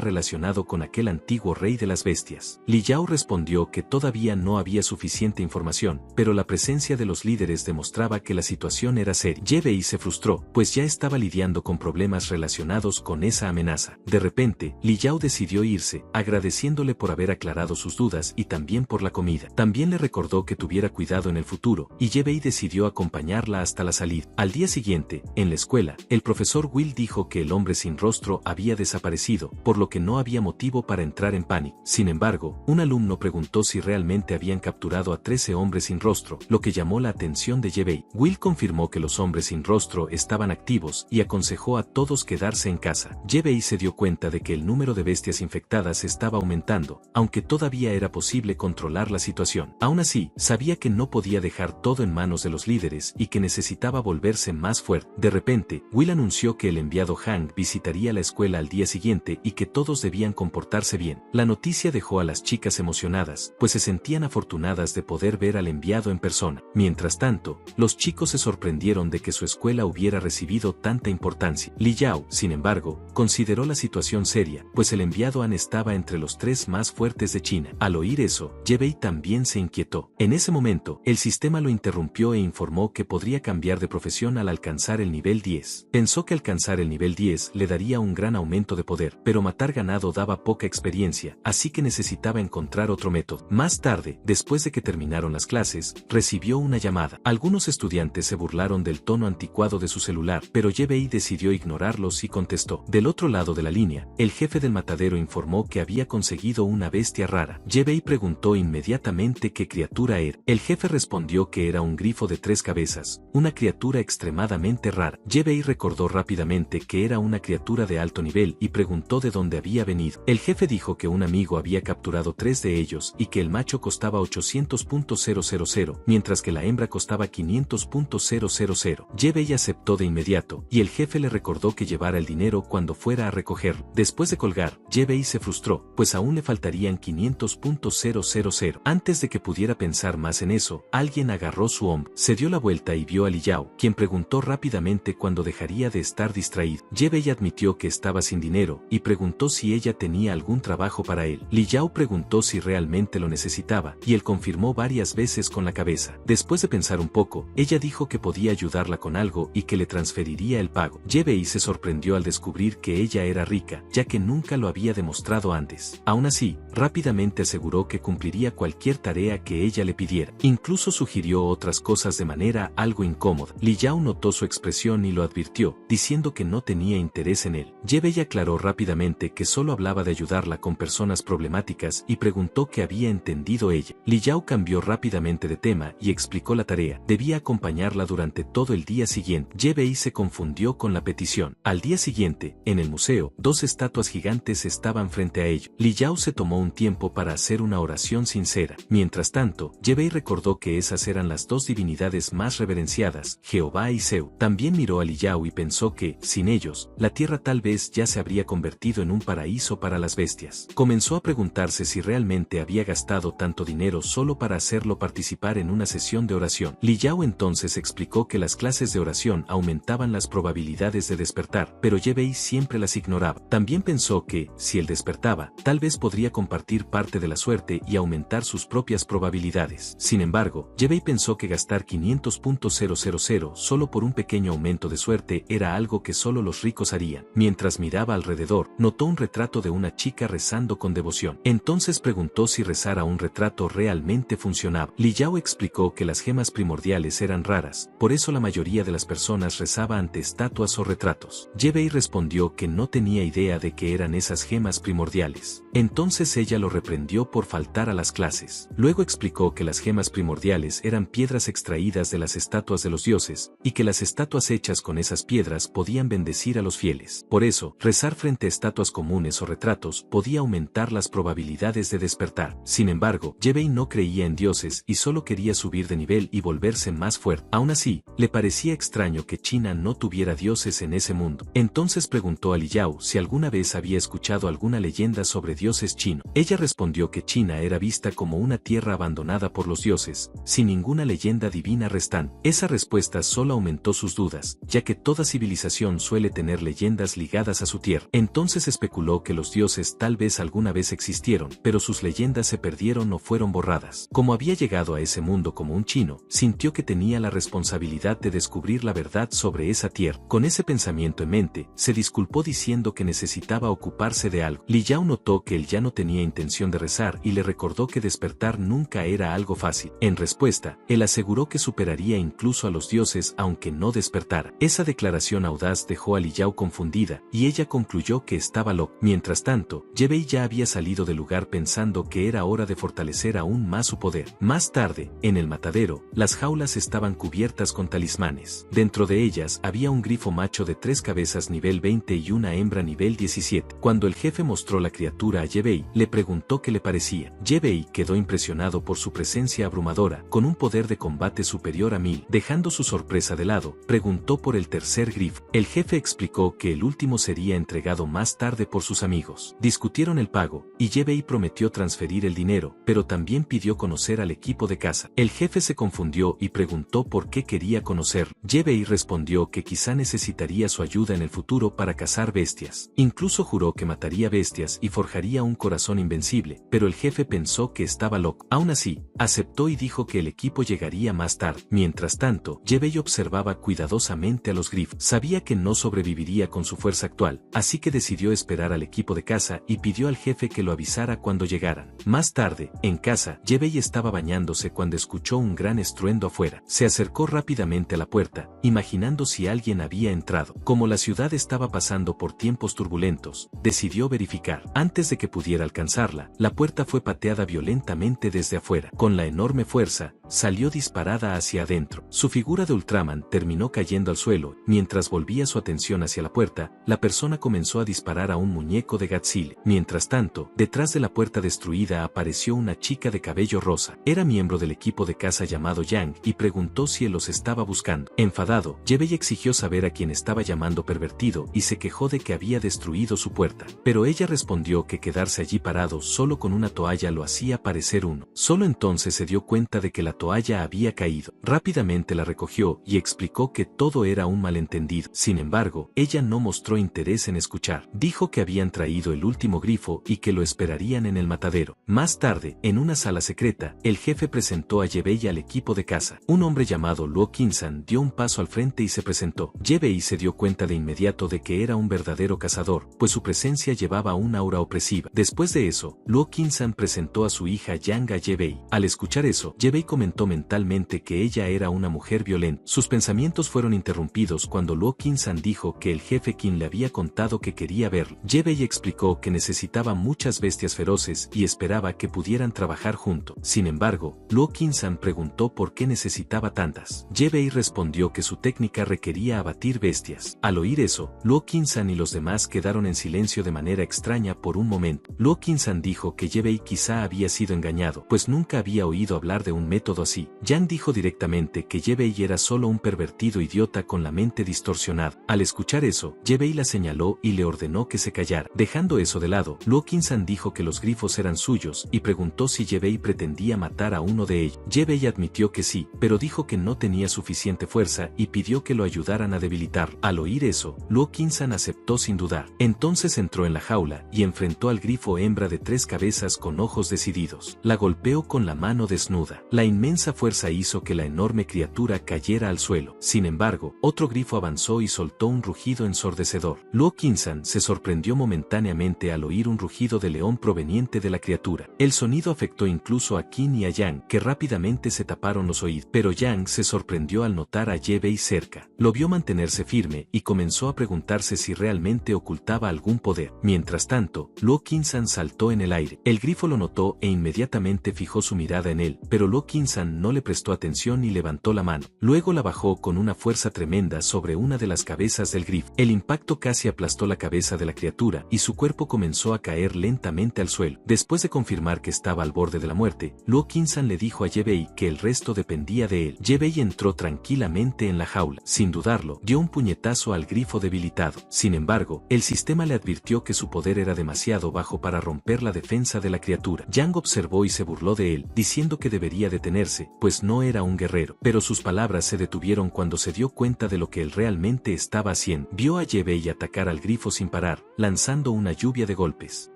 S1: relacionado con aquel antiguo rey de las bestias. Li Yao respondió que todavía no había suficiente información, pero la presencia de los líderes demostraba que la situación era seria. Ye Bei se frustró, pues ya estaba lidiando con problemas relacionados con esa amenaza. De repente, Li Yao decidió irse, agradeciéndole por haber aclarado sus dudas y también por la comida. También le recordó que tuviera cuidado en el futuro, y Ye Bei decidió acompañarla hasta la salida. Al día siguiente, en la escuela, el profesor Will dijo que el hombre sin rostro había desaparecido, por lo que no había motivo para entrar en pánico. Sin embargo, un alumno preguntó si realmente habían capturado a 13 hombres sin rostro, lo que llamó la atención de Ye Bei. Will confirmó que los hombres sin rostro estaban activos y aconsejó a todos quedarse en casa. Ye Bei se dio cuenta de que el número de bestias infectadas estaba aumentando, aunque todavía era posible controlar la situación. Aún así, sabía que no podía dejar todo en manos de los líderes y que necesitaba volverse más fuerte. De repente, Will anunció que el enviado Hank visitaría la escuela al día siguiente y que todos debían comportarse bien. La noticia dejó a las chicas emocionadas, pues se sentían afortunadas de poder ver al enviado en persona. Mientras tanto, los chicos se sorprendieron de que su escuela hubiera recibido tanta importancia. Li Yao, sin embargo, consideró la situación seria, pues el enviado Han estaba entre los 3 más fuertes de China. Al oír eso, Ye Bei también se inquietó. En ese momento, el sistema lo interrumpió e informó que podría cambiar de profesión al alcanzar el nivel 10. Pensó que alcanzar el nivel 10 le daría un gran aumento de poder, pero matar ganado daba poca experiencia, así que necesitaba encontrar otro método. Más tarde, después de que terminaron las clases, recibió una llamada. Algunos estudiantes se burlaron del tono anticuado de su celular, pero Ye Bei decidió ignorarlos y contestó. Del otro lado de la línea, el jefe del matadero informó que había conseguido una bestia rara. Ye Bei preguntó inmediatamente qué criatura era. El jefe respondió que era un grifo de 3 cabezas, una criatura extremadamente rara. Ye Bei recordó rápidamente que era una criatura de alto nivel y preguntó de dónde había venido. El jefe dijo que un amigo había capturado 3 de ellos y que el macho costaba 800.000, mientras que la hembra costaba 500.000. Ye Bei aceptó de inmediato, y el jefe le recordó que llevara el dinero cuando fuera a recogerlo. Después de colgar, Ye Bei se frustró, pues aún le faltarían 500.000. Antes de que pudiera pensar más en eso, alguien agarró su hombro. Se dio la vuelta y vio a Li Yao, quien preguntó rápidamente cuándo dejaría de estar distraído. Ye Bei admitió que estaba sin dinero, y preguntó si ella tenía algún trabajo para él. Li Yao preguntó si realmente lo necesitaba, y él confirmó varias veces con la cabeza. Después de pensar un poco, ella dijo que podía ayudarla con algo y que le transferiría el pago. Ye Bei se sorprendió al descubrir que ella era rica, ya que nunca lo había demostrado antes. Aún así, rápidamente aseguró que cumpliría cualquier tarea que ella le pidiera. Incluso sugirió otras cosas de manera algo incómoda. Li Yao notó su expresión y lo advirtió, diciendo que no tenía interés en él. Ye Bei aclaró rápidamente que solo hablaba de ayudarla con personas problemáticas y preguntó qué había entendido ella. Li Yao cambió rápidamente de tema y explicó la tarea. Debía acompañarla durante todo el día siguiente. Ye Bei se confundió con la petición. Al día siguiente, en el museo, 2 estatuas gigantes estaban frente a ellos. Li Yao se tomó un tiempo para hacer una oración sincera. Mientras tanto, Ye Bei recordó que esas eran las 2 divinidades más reverenciadas, Jehová y Zeus. También miró a Li Yao y pensó que, sin ellos, la tierra tal vez ya se habría convertido en un paraíso para las bestias. Comenzó a preguntarse si realmente había gastado tanto dinero solo para hacerlo participar en una sesión de oración. Li Yao entonces explicó que las clases de oración aumentaban las probabilidades de despertar, pero Ye Bei siempre las ignoraba. También pensó que, si él despertaba, tal vez podría compartir parte de la suerte y aumentar sus propias probabilidades. Sin embargo, Ye Bei pensó que gastar 500.000 solo por un pequeño aumento de suerte era era algo que solo los ricos harían. Mientras miraba alrededor, notó un retrato de una chica rezando con devoción. Entonces preguntó si rezar a un retrato realmente funcionaba. Li Yao explicó que las gemas primordiales eran raras, por eso la mayoría de las personas rezaba ante estatuas o retratos. Ye Bei respondió que no tenía idea de qué eran esas gemas primordiales. Entonces ella lo reprendió por faltar a las clases. Luego explicó que las gemas primordiales eran piedras extraídas de las estatuas de los dioses, y que las estatuas hechas con esas piedras podían bendecir a los fieles. Por eso, rezar frente a estatuas comunes o retratos podía aumentar las probabilidades de despertar. Sin embargo, Ye Bei no creía en dioses y solo quería subir de nivel y volverse más fuerte. Aún así, le parecía extraño que China no tuviera dioses en ese mundo. Entonces preguntó a Li Yao si alguna vez había escuchado alguna leyenda sobre dioses chinos. Ella respondió que China era vista como una tierra abandonada por los dioses, sin ninguna leyenda divina restante. Esa respuesta solo aumentó sus dudas, ya que toda civilización suele tener leyendas ligadas a su tierra. Entonces especuló que los dioses tal vez alguna vez existieron, pero sus leyendas se perdieron o fueron borradas. Como había llegado a ese mundo como un chino, sintió que tenía la responsabilidad de descubrir la verdad sobre esa tierra. Con ese pensamiento en mente, se disculpó diciendo que necesitaba ocuparse de algo. Li Yao notó que él ya no tenía intención de rezar y le recordó que despertar nunca era algo fácil. En respuesta, él aseguró que superaría incluso a los dioses aunque no despertara. Esa declaración audaz dejó a Li Yao confundida, y ella concluyó que estaba loco. Mientras tanto, Ye Bei ya había salido del lugar pensando que era hora de fortalecer aún más su poder. Más tarde, en el matadero, las jaulas estaban cubiertas con talismanes. Dentro de ellas había un grifo macho de 3 cabezas nivel 20 y una hembra nivel 17. Cuando el jefe mostró la criatura a Ye Bei, le preguntó qué le parecía. Ye Bei quedó impresionado por su presencia abrumadora, con un poder de combate superior a 1000. Dejando su sorpresa de lado, preguntó por el tercer grifo. El jefe explicó que el último sería entregado más tarde por sus amigos. Discutieron el pago, y Ye Bei prometió transferir el dinero, pero también pidió conocer al equipo de caza. El jefe se confundió y preguntó por qué quería conocer. Ye Bei respondió que quizá necesitaría su ayuda en el futuro para cazar bestias. Incluso juró que mataría bestias y forjaría un corazón invencible, pero el jefe pensó que estaba loco. Aún así, aceptó y dijo que el equipo llegaría más tarde. Mientras tanto, Ye Bei observaba cuidadosamente a los grifos. Sabía que no sobreviviría con su fuerza actual, así que decidió esperar al equipo de caza y pidió al jefe que lo avisara cuando llegaran. Más tarde, en casa, Ye Bei estaba bañándose cuando escuchó un gran estruendo afuera. Se acercó rápidamente a la puerta, imaginando si alguien había entrado. Como la ciudad estaba pasando por tiempos turbulentos, decidió verificar. Antes de que pudiera alcanzarla, la puerta fue pateada violentamente desde afuera. Con la enorme fuerza, salió disparada hacia adentro. Su figura de Ultraman terminó cayendo al suelo. Mientras volvía su atención hacia la puerta, la persona comenzó a disparar a un muñeco de Godzilla. Mientras tanto, detrás de la puerta destruida apareció una chica de cabello rosa. Era miembro del equipo de caza llamado Yang y preguntó si él los estaba buscando. Enfadado, Ye Bei exigió saber a quién estaba llamando pervertido y se quejó de que había destruido su puerta. Pero ella respondió que quedarse allí parado solo con una toalla lo hacía parecer uno. Solo entonces se dio cuenta de que la toalla había caído. Rápidamente la recogió y explicó que todo era un malentendido. Sin embargo, ella no mostró interés en escuchar. Dijo que habían traído el último grifo y que lo esperarían en el matadero. Más tarde, en una sala secreta, el jefe presentó a Ye Bei al equipo de caza. Un hombre llamado Luo Qingsan dio un paso al frente y se presentó. Ye Bei se dio cuenta de inmediato de que era un verdadero cazador, pues su presencia llevaba un aura opresiva. Después de eso, Luo Qingsan presentó a su hija Yang a Ye Bei. Al escuchar eso, Ye Bei comentó mentalmente que ella era una mujer violenta. Sus pensamientos fueron interrumpidos cuando Luo Qingsan dijo que el jefe Qin le había contado que quería verlo. Ye Bei explicó que necesitaba muchas bestias feroces y esperaba que pudieran trabajar juntos. Sin embargo, Luo Qingsan preguntó por qué necesitaba tantas. Ye Bei respondió que su técnica requería abatir bestias. Al oír eso, Luo Qingsan y los demás quedaron en silencio de manera extraña por un momento. Luo Qingsan dijo que Ye Bei quizá había sido engañado, pues nunca había oído hablar de un método así. Yang dijo directamente que Ye Bei era solo un pervertido idiota con la mente distorsionada. Al escuchar eso, Ye Bei la señaló y le ordenó que se callara. Dejando eso de lado, Luo Qingsan dijo que los grifos eran suyos y preguntó si Ye Bei pretendía matar a uno de ellos. Ye Bei admitió que sí, pero dijo que no tenía suficiente fuerza y pidió que lo ayudaran a debilitar. Al oír eso, Luo Qingsan aceptó sin dudar. Entonces entró en la jaula y enfrentó al grifo hembra de 3 cabezas con ojos decididos. La golpeó con la mano desnuda. La inmensa inmensa fuerza hizo que la enorme criatura cayera al suelo. Sin embargo, otro grifo avanzó y soltó un rugido ensordecedor. Luo Qinzhan se sorprendió momentáneamente al oír un rugido de león proveniente de la criatura. El sonido afectó incluso a Qin y a Yang, que rápidamente se taparon los oídos. Pero Yang se sorprendió al notar a Ye Bei cerca. Lo vio mantenerse firme y comenzó a preguntarse si realmente ocultaba algún poder. Mientras tanto, Luo Qinzhan saltó en el aire. El grifo lo notó e inmediatamente fijó su mirada en él, pero Luo Qinzhan no le prestó atención y levantó la mano. Luego la bajó con una fuerza tremenda sobre una de las cabezas del grifo. El impacto casi aplastó la cabeza de la criatura y su cuerpo comenzó a caer lentamente al suelo. Después de confirmar que estaba al borde de la muerte, Luo Qinzhan le dijo a Ye Bei que el resto dependía de él. Ye Bei entró tranquilamente en la jaula. Sin dudarlo, dio un puñetazo al grifo debilitado. Sin embargo, el sistema le advirtió que su poder era demasiado bajo para romper la defensa de la criatura. Yang observó y se burló de él, diciendo que debería detenerse, pues no era un guerrero. Pero sus palabras se detuvieron cuando se dio cuenta de lo que él realmente estaba haciendo. Vio a Ye Bei atacar al grifo sin parar, lanzando una lluvia de golpes.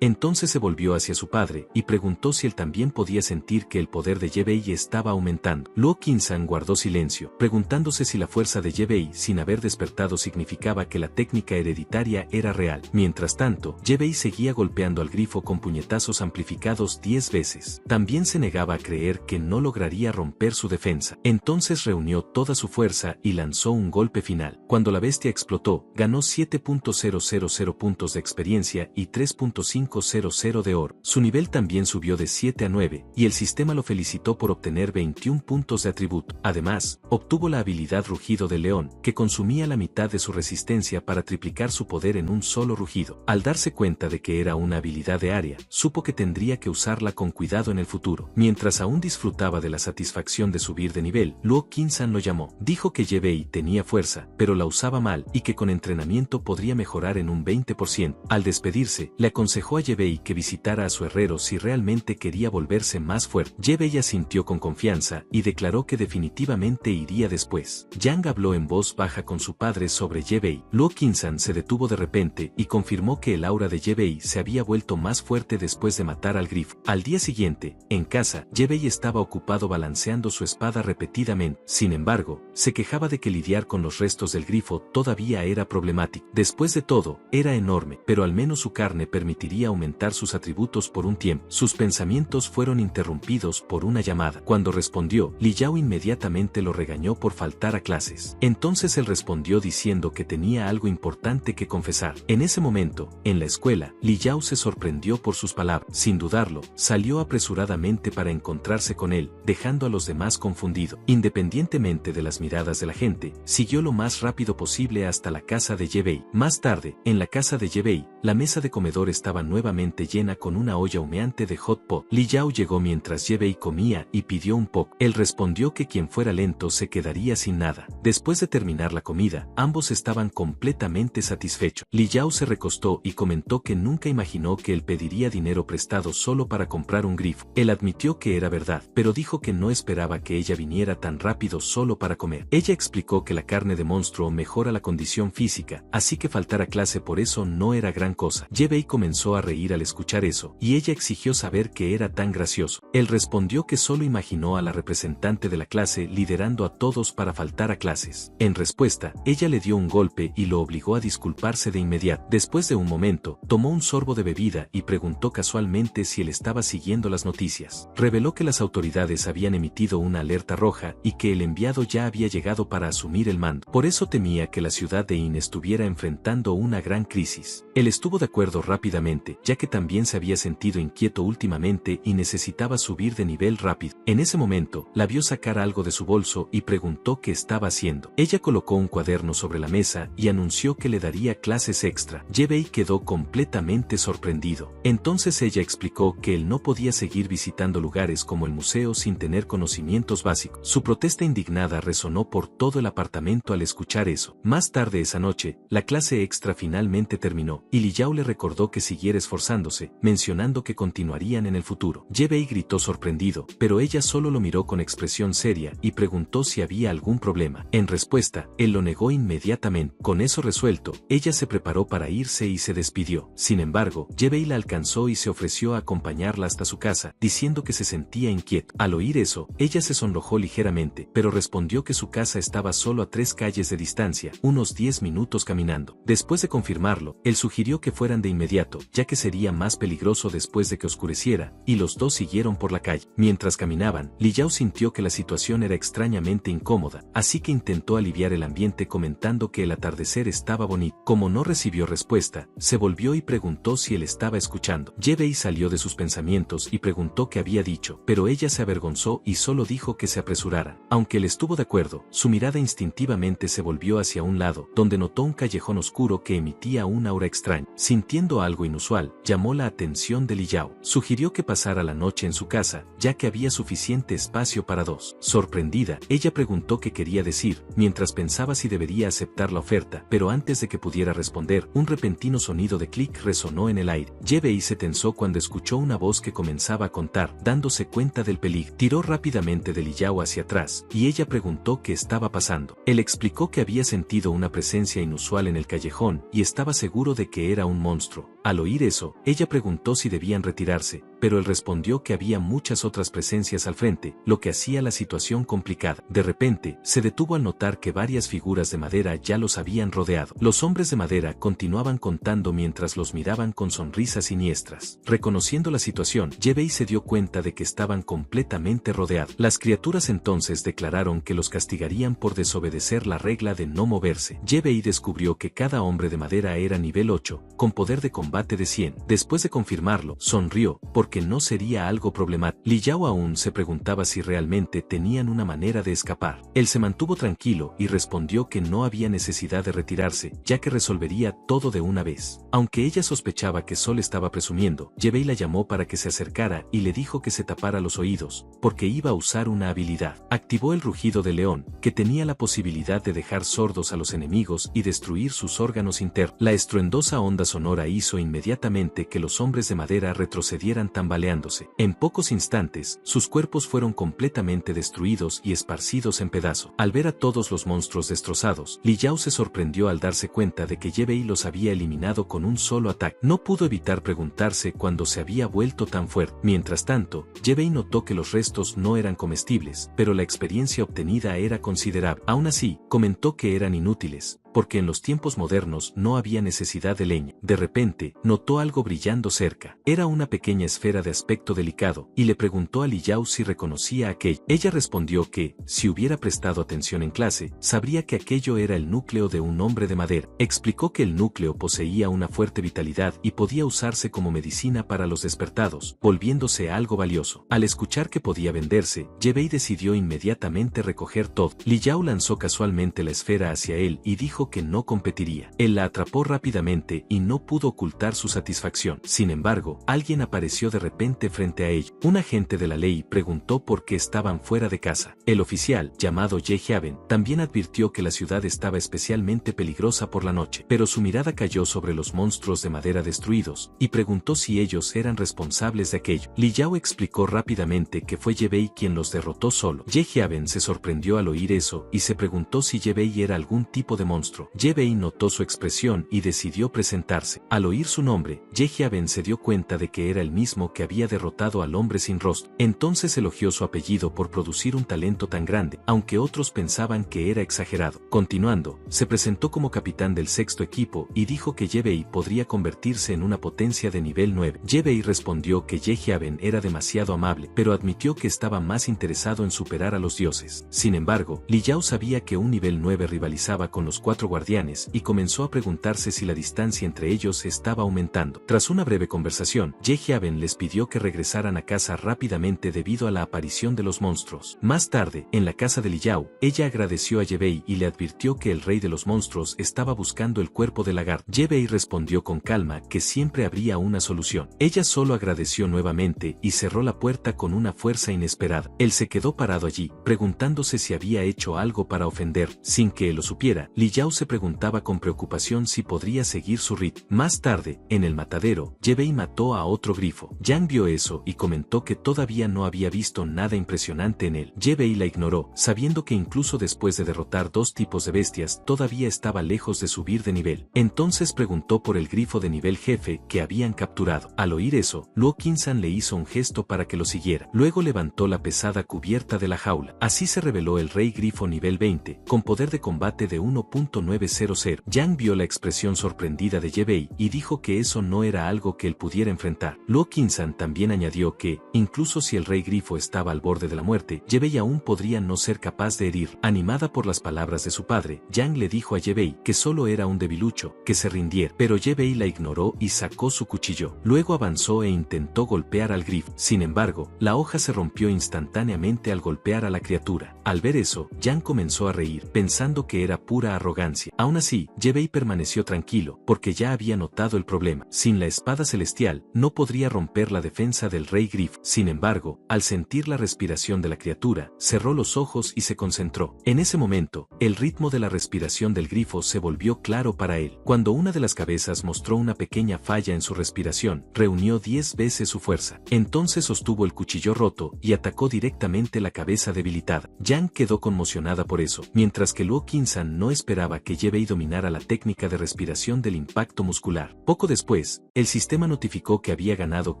S1: Entonces se volvió hacia su padre y preguntó si él también podía sentir que el poder de Ye Bei estaba aumentando. Luo Qinzhan guardó silencio, preguntándose si la fuerza de Ye Bei sin haber despertado significaba que la técnica hereditaria era real. Mientras tanto, Ye Bei seguía golpeando al grifo con puñetazos amplificados 10 veces. También se negaba a creer que no lograría romper su defensa. Entonces reunió toda su fuerza y lanzó un golpe final. Cuando la bestia explotó, ganó 7.000 puntos de experiencia y 3.500 de oro. Su nivel también subió de 7 a 9, y el sistema lo felicitó por obtener 21 puntos de atributo. Además, obtuvo la habilidad Rugido del León, que consumía la mitad de su resistencia para triplicar su poder en un solo rugido. Al darse cuenta de que era una habilidad de área, supo que tendría que usarla con cuidado en el futuro. Mientras aún disfrutaba de la satisfacción de subir de nivel, Luo Qinzhan lo llamó. Dijo que Ye Bei tenía fuerza, pero la usaba mal y que con entrenamiento podría mejorar en un 20%. Al despedirse, le aconsejó a Ye Bei que visitara a su herrero si realmente quería volverse más fuerte. Ye Bei asintió con confianza y declaró que definitivamente iría después. Yang habló en voz baja con su padre sobre Ye Bei. Luo Qinzhan se detuvo de repente y confirmó que el aura de Ye Bei se había vuelto más fuerte después de matar al grifo. Al día siguiente, en casa, Ye Bei estaba ocupado balanceando su espada repetidamente. Sin embargo, se quejaba de que lidiar con los restos del grifo todavía era problemático. Después de todo, era enorme, pero al menos su carne permitiría aumentar sus atributos por un tiempo. Sus pensamientos fueron interrumpidos por una llamada. Cuando respondió, Li Yao inmediatamente lo regañó por faltar a clases. Entonces él respondió diciendo que tenía algo importante que confesar. En ese momento, en la escuela, Li Yao se sorprendió por sus palabras. Sin dudarlo, salió apresuradamente para encontrarse con él, dejando a los demás confundidos. Independientemente de las miradas de la gente, siguió lo más rápido posible hasta la casa de Ye Bei. Más tarde, en la casa de Ye Bei, la mesa de comedor estaba nuevamente llena con una olla humeante de hot pot. Li Yao llegó mientras Ye Bei comía y pidió un poco. Él respondió que quien fuera lento se quedaría sin nada. Después de terminar la comida, ambos estaban completamente satisfechos. Li Yao se recostó y comentó que nunca imaginó que él pediría dinero prestado solo para comprar un grifo. Él admitió que era verdad, pero dijo que no esperaba que ella viniera tan rápido solo para comer. Ella explicó que la carne de monstruo mejora la condición física, así que faltar a clase por eso no era gran cosa. Ye Bei comenzó a reír al escuchar eso, y ella exigió saber qué era tan gracioso. Él respondió que solo imaginó a la representante de la clase liderando a todos para faltar a clases. En respuesta, ella le dio un golpe y lo obligó a disculparse de inmediato. Después de un momento, tomó un sorbo de bebida y preguntó casualmente si él estaba siguiendo las noticias. Reveló que las autoridades habían emitido una alerta roja y que el enviado ya había llegado para asumir el mando. Por eso temía que la ciudad de In estuviera enfrentando una gran crisis. Él estuvo de acuerdo rápidamente, ya que también se había sentido inquieto últimamente y necesitaba subir de nivel rápido. En ese momento, la vio sacar algo de su bolso y preguntó qué estaba haciendo. Ella colocó un cuaderno sobre la mesa y anunció que le daría clases extra. Ye Bei quedó completamente sorprendido. Entonces ella explicó que él no podía seguir visitando lugares como el museo sin tener conocimientos básicos. Su protesta indignada resonó por todo el apartamento al escuchar eso. Más tarde esa noche, la clase extra finalmente terminó, y Li Yao le recordó que siguiera esforzándose, mencionando que continuarían en el futuro. Ye Bei gritó sorprendido, pero ella solo lo miró con expresión seria y preguntó si había algún problema. En respuesta, él lo negó inmediatamente. Con eso resuelto, ella se preparó para irse y se despidió. Sin embargo, Ye Bei la alcanzó y se ofreció a acompañarla hasta su casa, diciendo que se sentía inquieto. Al oír oír eso, ella se sonrojó ligeramente, pero respondió que su casa estaba solo a 3 calles de distancia, unos 10 minutos caminando. Después de confirmarlo, él sugirió que fueran de inmediato, ya que sería más peligroso después de que oscureciera, y los dos siguieron por la calle. Mientras caminaban, Li Yao sintió que la situación era extrañamente incómoda, así que intentó aliviar el ambiente comentando que el atardecer estaba bonito. Como no recibió respuesta, se volvió y preguntó si él estaba escuchando. Ye Bei salió de sus pensamientos y preguntó qué había dicho, pero ella se avergonzó y solo dijo que se apresuraran. Aunque él estuvo de acuerdo, su mirada instintivamente se volvió hacia un lado, donde notó un callejón oscuro que emitía una aura extraña. Sintiendo algo inusual, llamó la atención de Li Yao. Sugirió que pasara la noche en su casa, ya que había suficiente espacio para dos. Sorprendida, ella preguntó qué quería decir, mientras pensaba si debería aceptar la oferta, pero antes de que pudiera responder, un repentino sonido de clic resonó en el aire. Ye Bei se tensó cuando escuchó una voz que comenzaba a contar, dándose cuenta del peligro. Tiró rápidamente de Li Yao hacia atrás, y ella preguntó qué estaba pasando. Él explicó que había sentido una presencia inusual en el callejón, y estaba seguro de que era un monstruo. Al oír eso, ella preguntó si debían retirarse, pero él respondió que había muchas otras presencias al frente, lo que hacía la situación complicada. De repente, se detuvo al notar que varias figuras de madera ya los habían rodeado. Los hombres de madera continuaban contando mientras los miraban con sonrisas siniestras. Reconociendo la situación, Ye Bei se dio cuenta de que estaban completamente rodeados. Las criaturas entonces declararon que los castigarían por desobedecer la regla de no moverse. Ye Bei descubrió que cada hombre de madera era nivel 8, con poder de combate de 100. Después de confirmarlo, sonrió, porque no sería algo problemático. Li Yao aún se preguntaba si realmente tenían una manera de escapar. Él se mantuvo tranquilo y respondió que no había necesidad de retirarse, ya que resolvería todo de una vez. Aunque ella sospechaba que solo estaba presumiendo, Ye Bei la llamó para que se acercara y le dijo que se tapara los oídos, porque iba a usar una habilidad. Activó el rugido de león, que tenía la posibilidad de dejar sordos a los enemigos y destruir sus órganos internos. La estruendosa onda sonora hizo inmediatamente que los hombres de madera retrocedieran tambaleándose. En pocos instantes, sus cuerpos fueron completamente destruidos y esparcidos en pedazos. Al ver a todos los monstruos destrozados, Li Yao se sorprendió al darse cuenta de que Ye Bei los había eliminado con un solo ataque. No pudo evitar preguntarse cuándo se había vuelto tan fuerte. Mientras tanto, Ye Bei notó que los restos no eran comestibles, pero la experiencia obtenida era considerable. Aún así, comentó que eran inútiles, porque en los tiempos modernos no había necesidad de leña. De repente, notó algo brillando cerca. Era una pequeña esfera de aspecto delicado, y le preguntó a Li Yao si reconocía aquello. Ella respondió que, si hubiera prestado atención en clase, sabría que aquello era el núcleo de un hombre de madera. Explicó que el núcleo poseía una fuerte vitalidad y podía usarse como medicina para los despertados, volviéndose algo valioso. Al escuchar que podía venderse, Ye Bei decidió inmediatamente recoger todo. Li Yao lanzó casualmente la esfera hacia él y dijo que no competiría. Él la atrapó rápidamente y no pudo ocultar su satisfacción. Sin embargo, alguien apareció de repente frente a ella. Un agente de la ley preguntó por qué estaban fuera de casa. El oficial, llamado Ye Jiaben, también advirtió que la ciudad estaba especialmente peligrosa por la noche, pero su mirada cayó sobre los monstruos de madera destruidos, y preguntó si ellos eran responsables de aquello. Li Yao explicó rápidamente que fue Ye Bei quien los derrotó solo. Ye Jiaben se sorprendió al oír eso y se preguntó si Ye Bei era algún tipo de monstruo. Ye Bei notó su expresión y decidió presentarse. Al oír su nombre, Ye Jiaben se dio cuenta de que era el mismo que había derrotado al hombre sin rostro. Entonces elogió su apellido por producir un talento tan grande, aunque otros pensaban que era exagerado. Continuando, se presentó como capitán del sexto equipo y dijo que Ye Bei podría convertirse en una potencia de nivel 9. Ye Bei respondió que Ye Jiaben era demasiado amable, pero admitió que estaba más interesado en superar a los dioses. Sin embargo, Li Yao sabía que un nivel 9 rivalizaba con los 4 guardianes y comenzó a preguntarse si la distancia entre ellos estaba aumentando. Tras una breve conversación, Ye Jiaben les pidió que regresaran a casa rápidamente debido a la aparición de los monstruos. Más tarde, en la casa de Li Yao, ella agradeció a Ye Bei y le advirtió que el rey de los monstruos estaba buscando el cuerpo del lagarto. Ye Bei respondió con calma que siempre habría una solución. Ella solo agradeció nuevamente y cerró la puerta con una fuerza inesperada. Él se quedó parado allí, preguntándose si había hecho algo para ofender. Sin que él lo supiera, Li Yao Yao se preguntaba con preocupación si podría seguir su ritmo. Más tarde, en el matadero, Ye-Bei mató a otro grifo. Yang vio eso y comentó que todavía no había visto nada impresionante en él. Ye-Bei la ignoró, sabiendo que incluso después de derrotar dos tipos de bestias todavía estaba lejos de subir de nivel. Entonces preguntó por el grifo de nivel jefe que habían capturado. Al oír eso, Luo Qingzhan le hizo un gesto para que lo siguiera. Luego levantó la pesada cubierta de la jaula. Así se reveló el rey grifo nivel 20, con poder de combate de 1.900. Yang vio la expresión sorprendida de Ye-Bei y dijo que eso no era algo que él pudiera enfrentar. Luo Qingzhan también añadió que, incluso si el rey grifo estaba al borde de la muerte, Ye-Bei aún podría no ser capaz de herir. Animada por las palabras de su padre, Yang le dijo a Ye-Bei que solo era un debilucho, que se rindiera, pero Ye-Bei la ignoró y sacó su cuchillo. Luego avanzó e intentó golpear al grifo. Sin embargo, la hoja se rompió instantáneamente al golpear a la criatura. Al ver eso, Yang comenzó a reír, pensando que era pura arrogancia. Aún así, Ye-Bei permaneció tranquilo, porque ya había notado el problema. Sin la espada celestial, no podría romper la defensa del rey grifo. Sin embargo, al sentir la respiración de la criatura, cerró los ojos y se concentró. En ese momento, el ritmo de la respiración del grifo se volvió claro para él. Cuando una de las cabezas mostró una pequeña falla en su respiración, reunió 10 veces su fuerza. Entonces sostuvo el cuchillo roto y atacó directamente la cabeza debilitada. Yang quedó conmocionada por eso, mientras que Luo Qingzhan no esperaba que Ye-Bei dominara la técnica de respiración del impacto muscular. Poco después, el sistema notificó que había ganado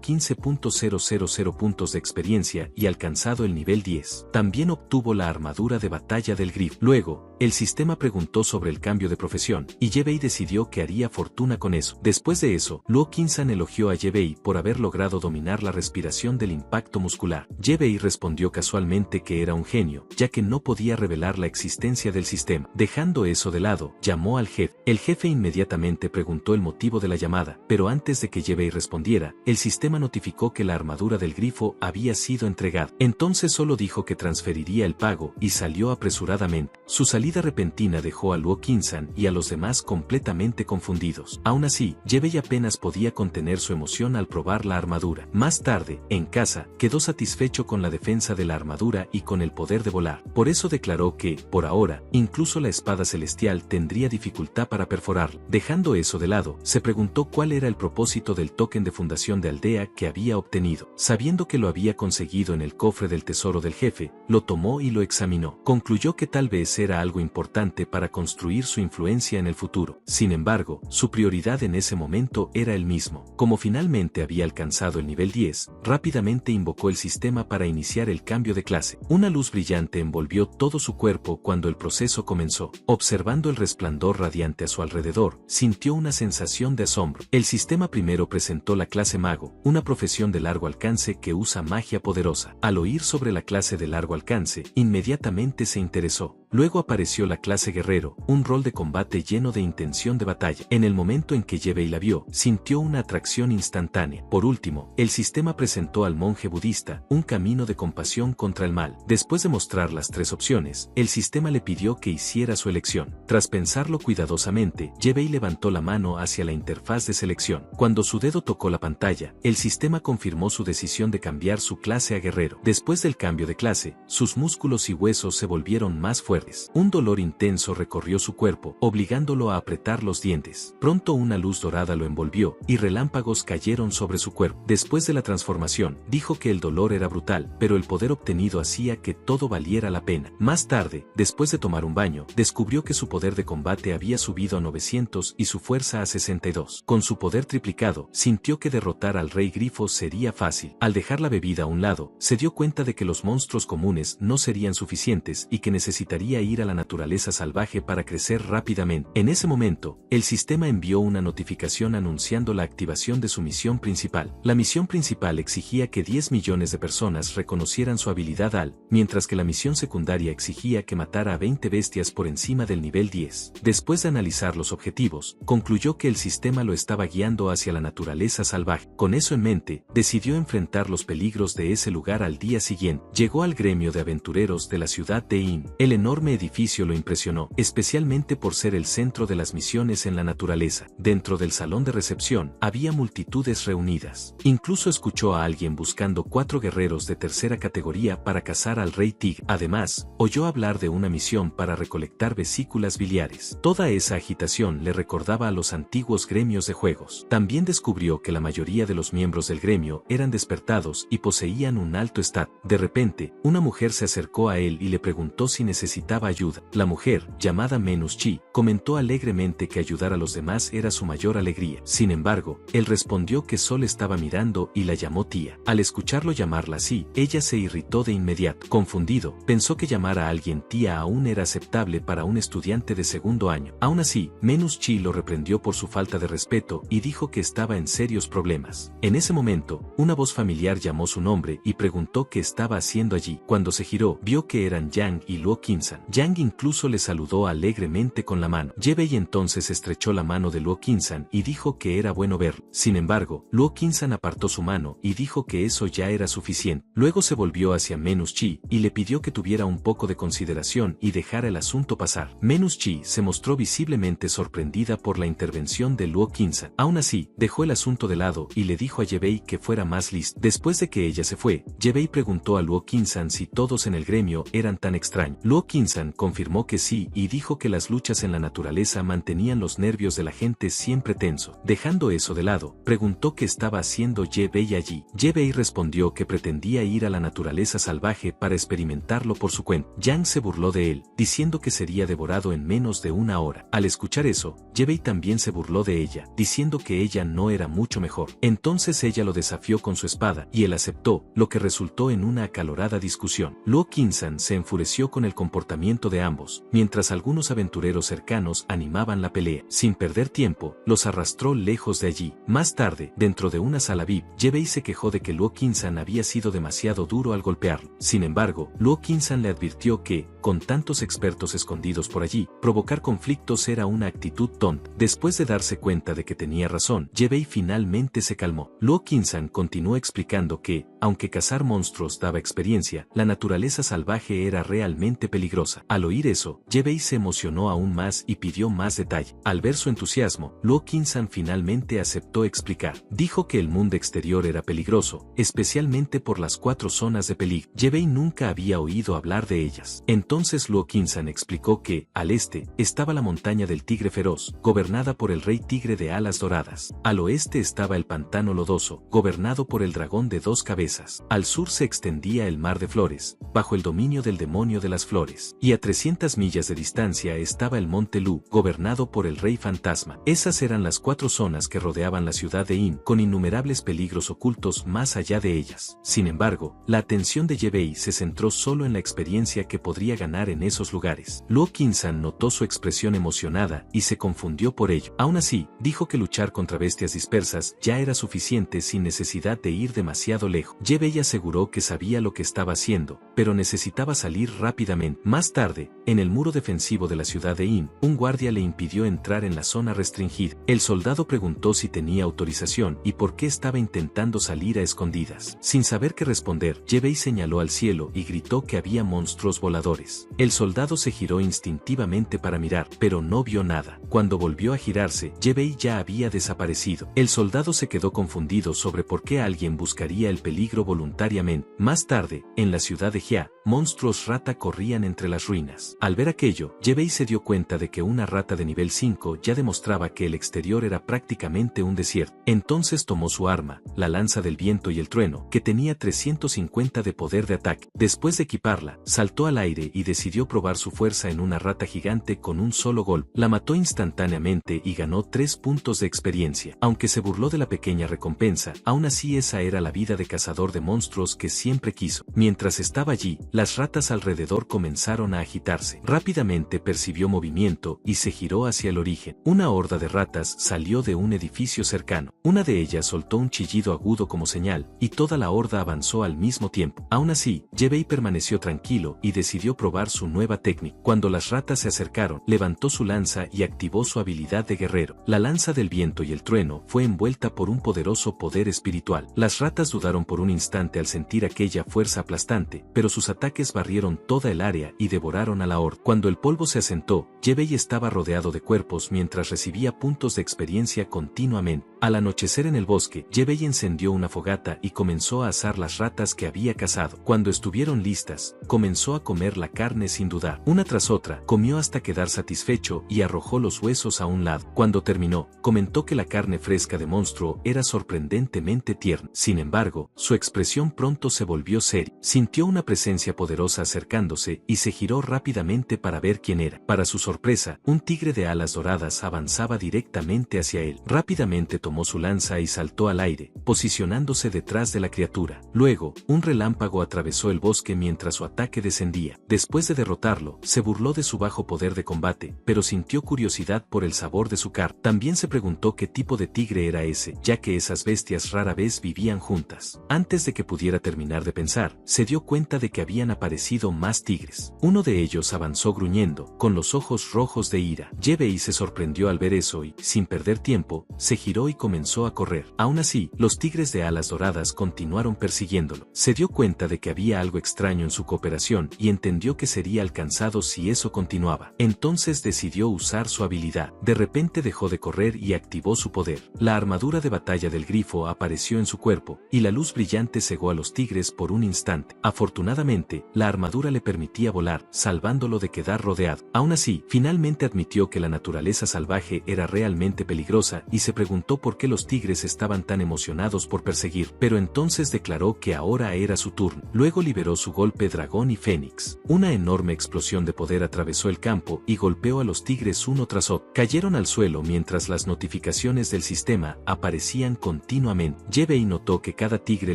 S1: 15.000 puntos de experiencia y alcanzado el nivel 10. También obtuvo la armadura de batalla del grifo. Luego, el sistema preguntó sobre el cambio de profesión, y Ye-Bei decidió que haría fortuna con eso. Después de eso, Luo Qingzhan elogió a Ye-Bei por haber logrado dominar la respiración del impacto muscular. Ye-Bei respondió casualmente que era un genio, ya que no podía revelar la existencia del sistema. Dejando eso de lado, llamó al jefe. El jefe inmediatamente preguntó el motivo de la llamada, pero antes de que Ye-Bei respondiera, el sistema notificó que la armadura del grifo había sido entregada. Entonces solo dijo que transferiría el pago y salió apresuradamente. Su salida repentina dejó a Luo Qingzhan y a los demás completamente confundidos. Aún así, Ye-Bei apenas podía contener su emoción al probar la armadura. Más tarde, en casa, quedó satisfecho con la defensa de la armadura y con el poder de volar. Por eso declaró que, por ahora, incluso la espada celestial tendría dificultad para perforarla. Dejando eso de lado, se preguntó cuál era el propósito del token de fundación de aldea que había obtenido. Sabiendo que lo había conseguido en el cofre del tesoro del jefe, lo tomó y lo examinó. Concluyó que tal vez era algo importante para construir su influencia en el futuro. Sin embargo, su prioridad en ese momento era el mismo. Como finalmente había alcanzado el nivel 10, rápidamente invocó el sistema para iniciar el cambio de clase. Una luz brillante envolvió todo su cuerpo cuando el proceso comenzó. Observando el resplandor radiante a su alrededor, sintió una sensación de asombro. El sistema primero presentó la clase mago, una profesión de largo alcance que usa magia poderosa. Al oír sobre la clase de largo alcance, inmediatamente se interesó. Luego apareció la clase guerrero, un rol de combate lleno de intención de batalla. En el momento en que Ye-Bei la vio, sintió una atracción instantánea. Por último, el sistema presentó al monje budista, un camino de compasión contra el mal. Después de mostrar las tres opciones, el sistema le pidió que hiciera su elección. Tras pensarlo cuidadosamente, Ye-Bei levantó la mano hacia la interfaz de selección. Cuando su dedo tocó la pantalla, el sistema confirmó su decisión de cambiar su clase a guerrero. Después del cambio de clase, sus músculos y huesos se volvieron más fuertes. Un dolor intenso recorrió su cuerpo, obligándolo a apretar los dientes. Pronto una luz dorada lo envolvió, y relámpagos cayeron sobre su cuerpo. Después de la transformación, dijo que el dolor era brutal, pero el poder obtenido hacía que todo valiera la pena. Más tarde, después de tomar un baño, descubrió que su poder de combate había subido a 900 y su fuerza a 62. Con su poder triplicado, sintió que derrotar al rey grifo sería fácil. Al dejar la bebida a un lado, se dio cuenta de que los monstruos comunes no serían suficientes y que necesitaría ir a la naturaleza salvaje para crecer rápidamente. En ese momento, el sistema envió una notificación anunciando la activación de su misión principal. La misión principal exigía que 10 millones de personas reconocieran su habilidad mientras que la misión secundaria exigía que matara a 20 bestias por encima del nivel 10. Después de analizar los objetivos, concluyó que el sistema lo estaba guiando hacia la naturaleza salvaje. Con eso en mente, decidió enfrentar los peligros de ese lugar al día siguiente. Llegó al gremio de aventureros de la ciudad de In. El enorme enorme edificio lo impresionó, especialmente por ser el centro de las misiones en la naturaleza. Dentro del salón de recepción, había multitudes reunidas. Incluso escuchó a alguien buscando 4 guerreros de tercera categoría para cazar al rey tigre. Además, oyó hablar de una misión para recolectar vesículas biliares. Toda esa agitación le recordaba a los antiguos gremios de juegos. También descubrió que la mayoría de los miembros del gremio eran despertados y poseían un alto estatus. De repente, una mujer se acercó a él y le preguntó si necesitaba ayuda. La mujer, llamada Menus Chi, comentó alegremente que ayudar a los demás era su mayor alegría. Sin embargo, él respondió que solo estaba mirando y la llamó tía. Al escucharlo llamarla así, ella se irritó de inmediato. Confundido, pensó que llamar a alguien tía aún era aceptable para un estudiante de segundo año. Aún así, Menus Chi lo reprendió por su falta de respeto y dijo que estaba en serios problemas. En ese momento, una voz familiar llamó su nombre y preguntó qué estaba haciendo allí. Cuando se giró, vio que eran Yang y Luo Qingzhan. Yang incluso le saludó alegremente con la mano. Ye-Bei entonces estrechó la mano de Luo Qingzhan y dijo que era bueno verlo. Sin embargo, Luo Qingzhan apartó su mano y dijo que eso ya era suficiente. Luego se volvió hacia Menus Chi y le pidió que tuviera un poco de consideración y dejara el asunto pasar. Menus Chi se mostró visiblemente sorprendida por la intervención de Luo Qingzhan. Aún así, dejó el asunto de lado y le dijo a Ye-Bei que fuera más listo. Después de que ella se fue, Ye-Bei preguntó a Luo Qingzhan si todos en el gremio eran tan extraños. Luo Qingzhan confirmó que sí y dijo que las luchas en la naturaleza mantenían los nervios de la gente siempre tenso. Dejando eso de lado, preguntó qué estaba haciendo Ye-Bei allí. Ye-Bei respondió que pretendía ir a la naturaleza salvaje para experimentarlo por su cuenta. Yang se burló de él, diciendo que sería devorado en menos de una hora. Al escuchar eso, Ye-Bei también se burló de ella, diciendo que ella no era mucho mejor. Entonces ella lo desafió con su espada, y él aceptó, lo que resultó en una acalorada discusión. Luo Qingzhan se enfureció con el comportamiento de ambos, mientras algunos aventureros cercanos animaban la pelea. Sin perder tiempo, los arrastró lejos de allí. Más tarde, dentro de una sala VIP, Ye-Bei se quejó de que Luo Qingzhan había sido demasiado duro al golpearlo. Sin embargo, Luo Qingzhan le advirtió que, con tantos expertos escondidos por allí, provocar conflictos era una actitud tonta. Después de darse cuenta de que tenía razón, Ye-Bei finalmente se calmó. Luo Qingzhan continuó explicando que, aunque cazar monstruos daba experiencia, la naturaleza salvaje era realmente peligrosa. Al oír eso, Ye-Bei se emocionó aún más y pidió más detalle. Al ver su entusiasmo, Luo Qingzhan finalmente aceptó explicar. Dijo que el mundo exterior era peligroso, especialmente por las 4 zonas de peligro. Ye-Bei nunca había oído hablar de ellas. Entonces Luo Qingzhan explicó que, al este, estaba la montaña del tigre feroz, gobernada por el rey tigre de alas doradas. Al oeste estaba el pantano lodoso, gobernado por el dragón de 2 cabezas. Al sur se extendía el mar de flores, bajo el dominio del demonio de las flores. Y a 300 millas de distancia estaba el monte Lu, gobernado por el rey fantasma. Esas eran las 4 zonas que rodeaban la ciudad de In, con innumerables peligros ocultos más allá de ellas. Sin embargo, la atención de Ye-Bei se centró solo en la experiencia que podría ganar en esos lugares. Luo Qingzhan notó su expresión emocionada y se confundió por ello. Aún así, dijo que luchar contra bestias dispersas ya era suficiente sin necesidad de ir demasiado lejos. Ye-Bei aseguró que sabía lo que estaba haciendo, pero necesitaba salir rápidamente. Más tarde, en el muro defensivo de la ciudad de In, un guardia le impidió entrar en la zona restringida. El soldado preguntó si tenía autorización y por qué estaba intentando salir a escondidas. Sin saber qué responder, Ye-Bei señaló al cielo y gritó que había monstruos voladores. El soldado se giró instintivamente para mirar, pero no vio nada. Cuando volvió a girarse, Ye-Bei ya había desaparecido. El soldado se quedó confundido sobre por qué alguien buscaría el peligro voluntariamente. Más tarde, en la ciudad de Jia, monstruos rata corrían entre las ruinas. Al ver aquello, Ye-Bei se dio cuenta de que una rata de nivel 5 ya demostraba que el exterior era prácticamente un desierto. Entonces tomó su arma, la lanza del viento y el trueno, que tenía 350 de poder de ataque. Después de equiparla, saltó al aire y decidió probar su fuerza en una rata gigante con un solo golpe. La mató instantáneamente y ganó 3 puntos de experiencia. Aunque se burló de la pequeña recompensa, aún así esa era la vida de cazador de monstruos que siempre quiso. Mientras estaba allí, las ratas alrededor comenzaron a agitarse. Rápidamente percibió movimiento y se giró hacia el origen. Una horda de ratas salió de un edificio cercano. Una de ellas soltó un chillido agudo como señal, y toda la horda avanzó al mismo tiempo. Aún así, Ye-Bei permaneció tranquilo y decidió probar su nueva técnica. Cuando las ratas se acercaron, levantó su lanza y activó su habilidad de guerrero. La lanza del viento y el trueno fue envuelta por un poderoso poder espiritual. Las ratas dudaron por un instante al sentir aquella fuerza aplastante, pero sus ataques ataques barrieron toda el área y devoraron a la horda. Cuando el polvo se asentó, Yebei estaba rodeado de cuerpos mientras recibía puntos de experiencia continuamente. Al anochecer en el bosque, Yebei encendió una fogata y comenzó a asar las ratas que había cazado. Cuando estuvieron listas, comenzó a comer la carne sin dudar. Una tras otra, comió hasta quedar satisfecho y arrojó los huesos a un lado. Cuando terminó, comentó que la carne fresca de monstruo era sorprendentemente tierna. Sin embargo, su expresión pronto se volvió seria. Sintió una presencia poderosa acercándose y se giró rápidamente para ver quién era. Para su sorpresa, un tigre de alas doradas avanzaba directamente hacia él. Rápidamente tomó su lanza y saltó al aire, posicionándose detrás de la criatura. Luego, un relámpago atravesó el bosque mientras su ataque descendía. Después de derrotarlo, se burló de su bajo poder de combate, pero sintió curiosidad por el sabor de su carne. También se preguntó qué tipo de tigre era ese, ya que esas bestias rara vez vivían juntas. Antes de que pudiera terminar de pensar, se dio cuenta de que habían aparecido más tigres. Uno de ellos avanzó gruñendo, con los ojos rojos de ira. Yebei se sorprendió al ver eso y, sin perder tiempo, se giró y comenzó a correr. Aún así, los tigres de alas doradas continuaron persiguiéndolo. Se dio cuenta de que había algo extraño en su cooperación y entendió que sería alcanzado si eso continuaba. Entonces decidió usar su habilidad. De repente dejó de correr y activó su poder. La armadura de batalla del grifo apareció en su cuerpo, y la luz brillante cegó a los tigres por un instante. Afortunadamente, la armadura le permitía volar, salvándolo de quedar rodeado. Aún así, finalmente admitió que la naturaleza salvaje era realmente peligrosa y se preguntó por qué los tigres estaban tan emocionados por perseguir, pero entonces declaró que ahora era su turno. Luego liberó su golpe dragón y fénix. Una enorme explosión de poder atravesó el campo y golpeó a los tigres uno tras otro. Cayeron al suelo mientras las notificaciones del sistema aparecían continuamente. Yebei notó que cada tigre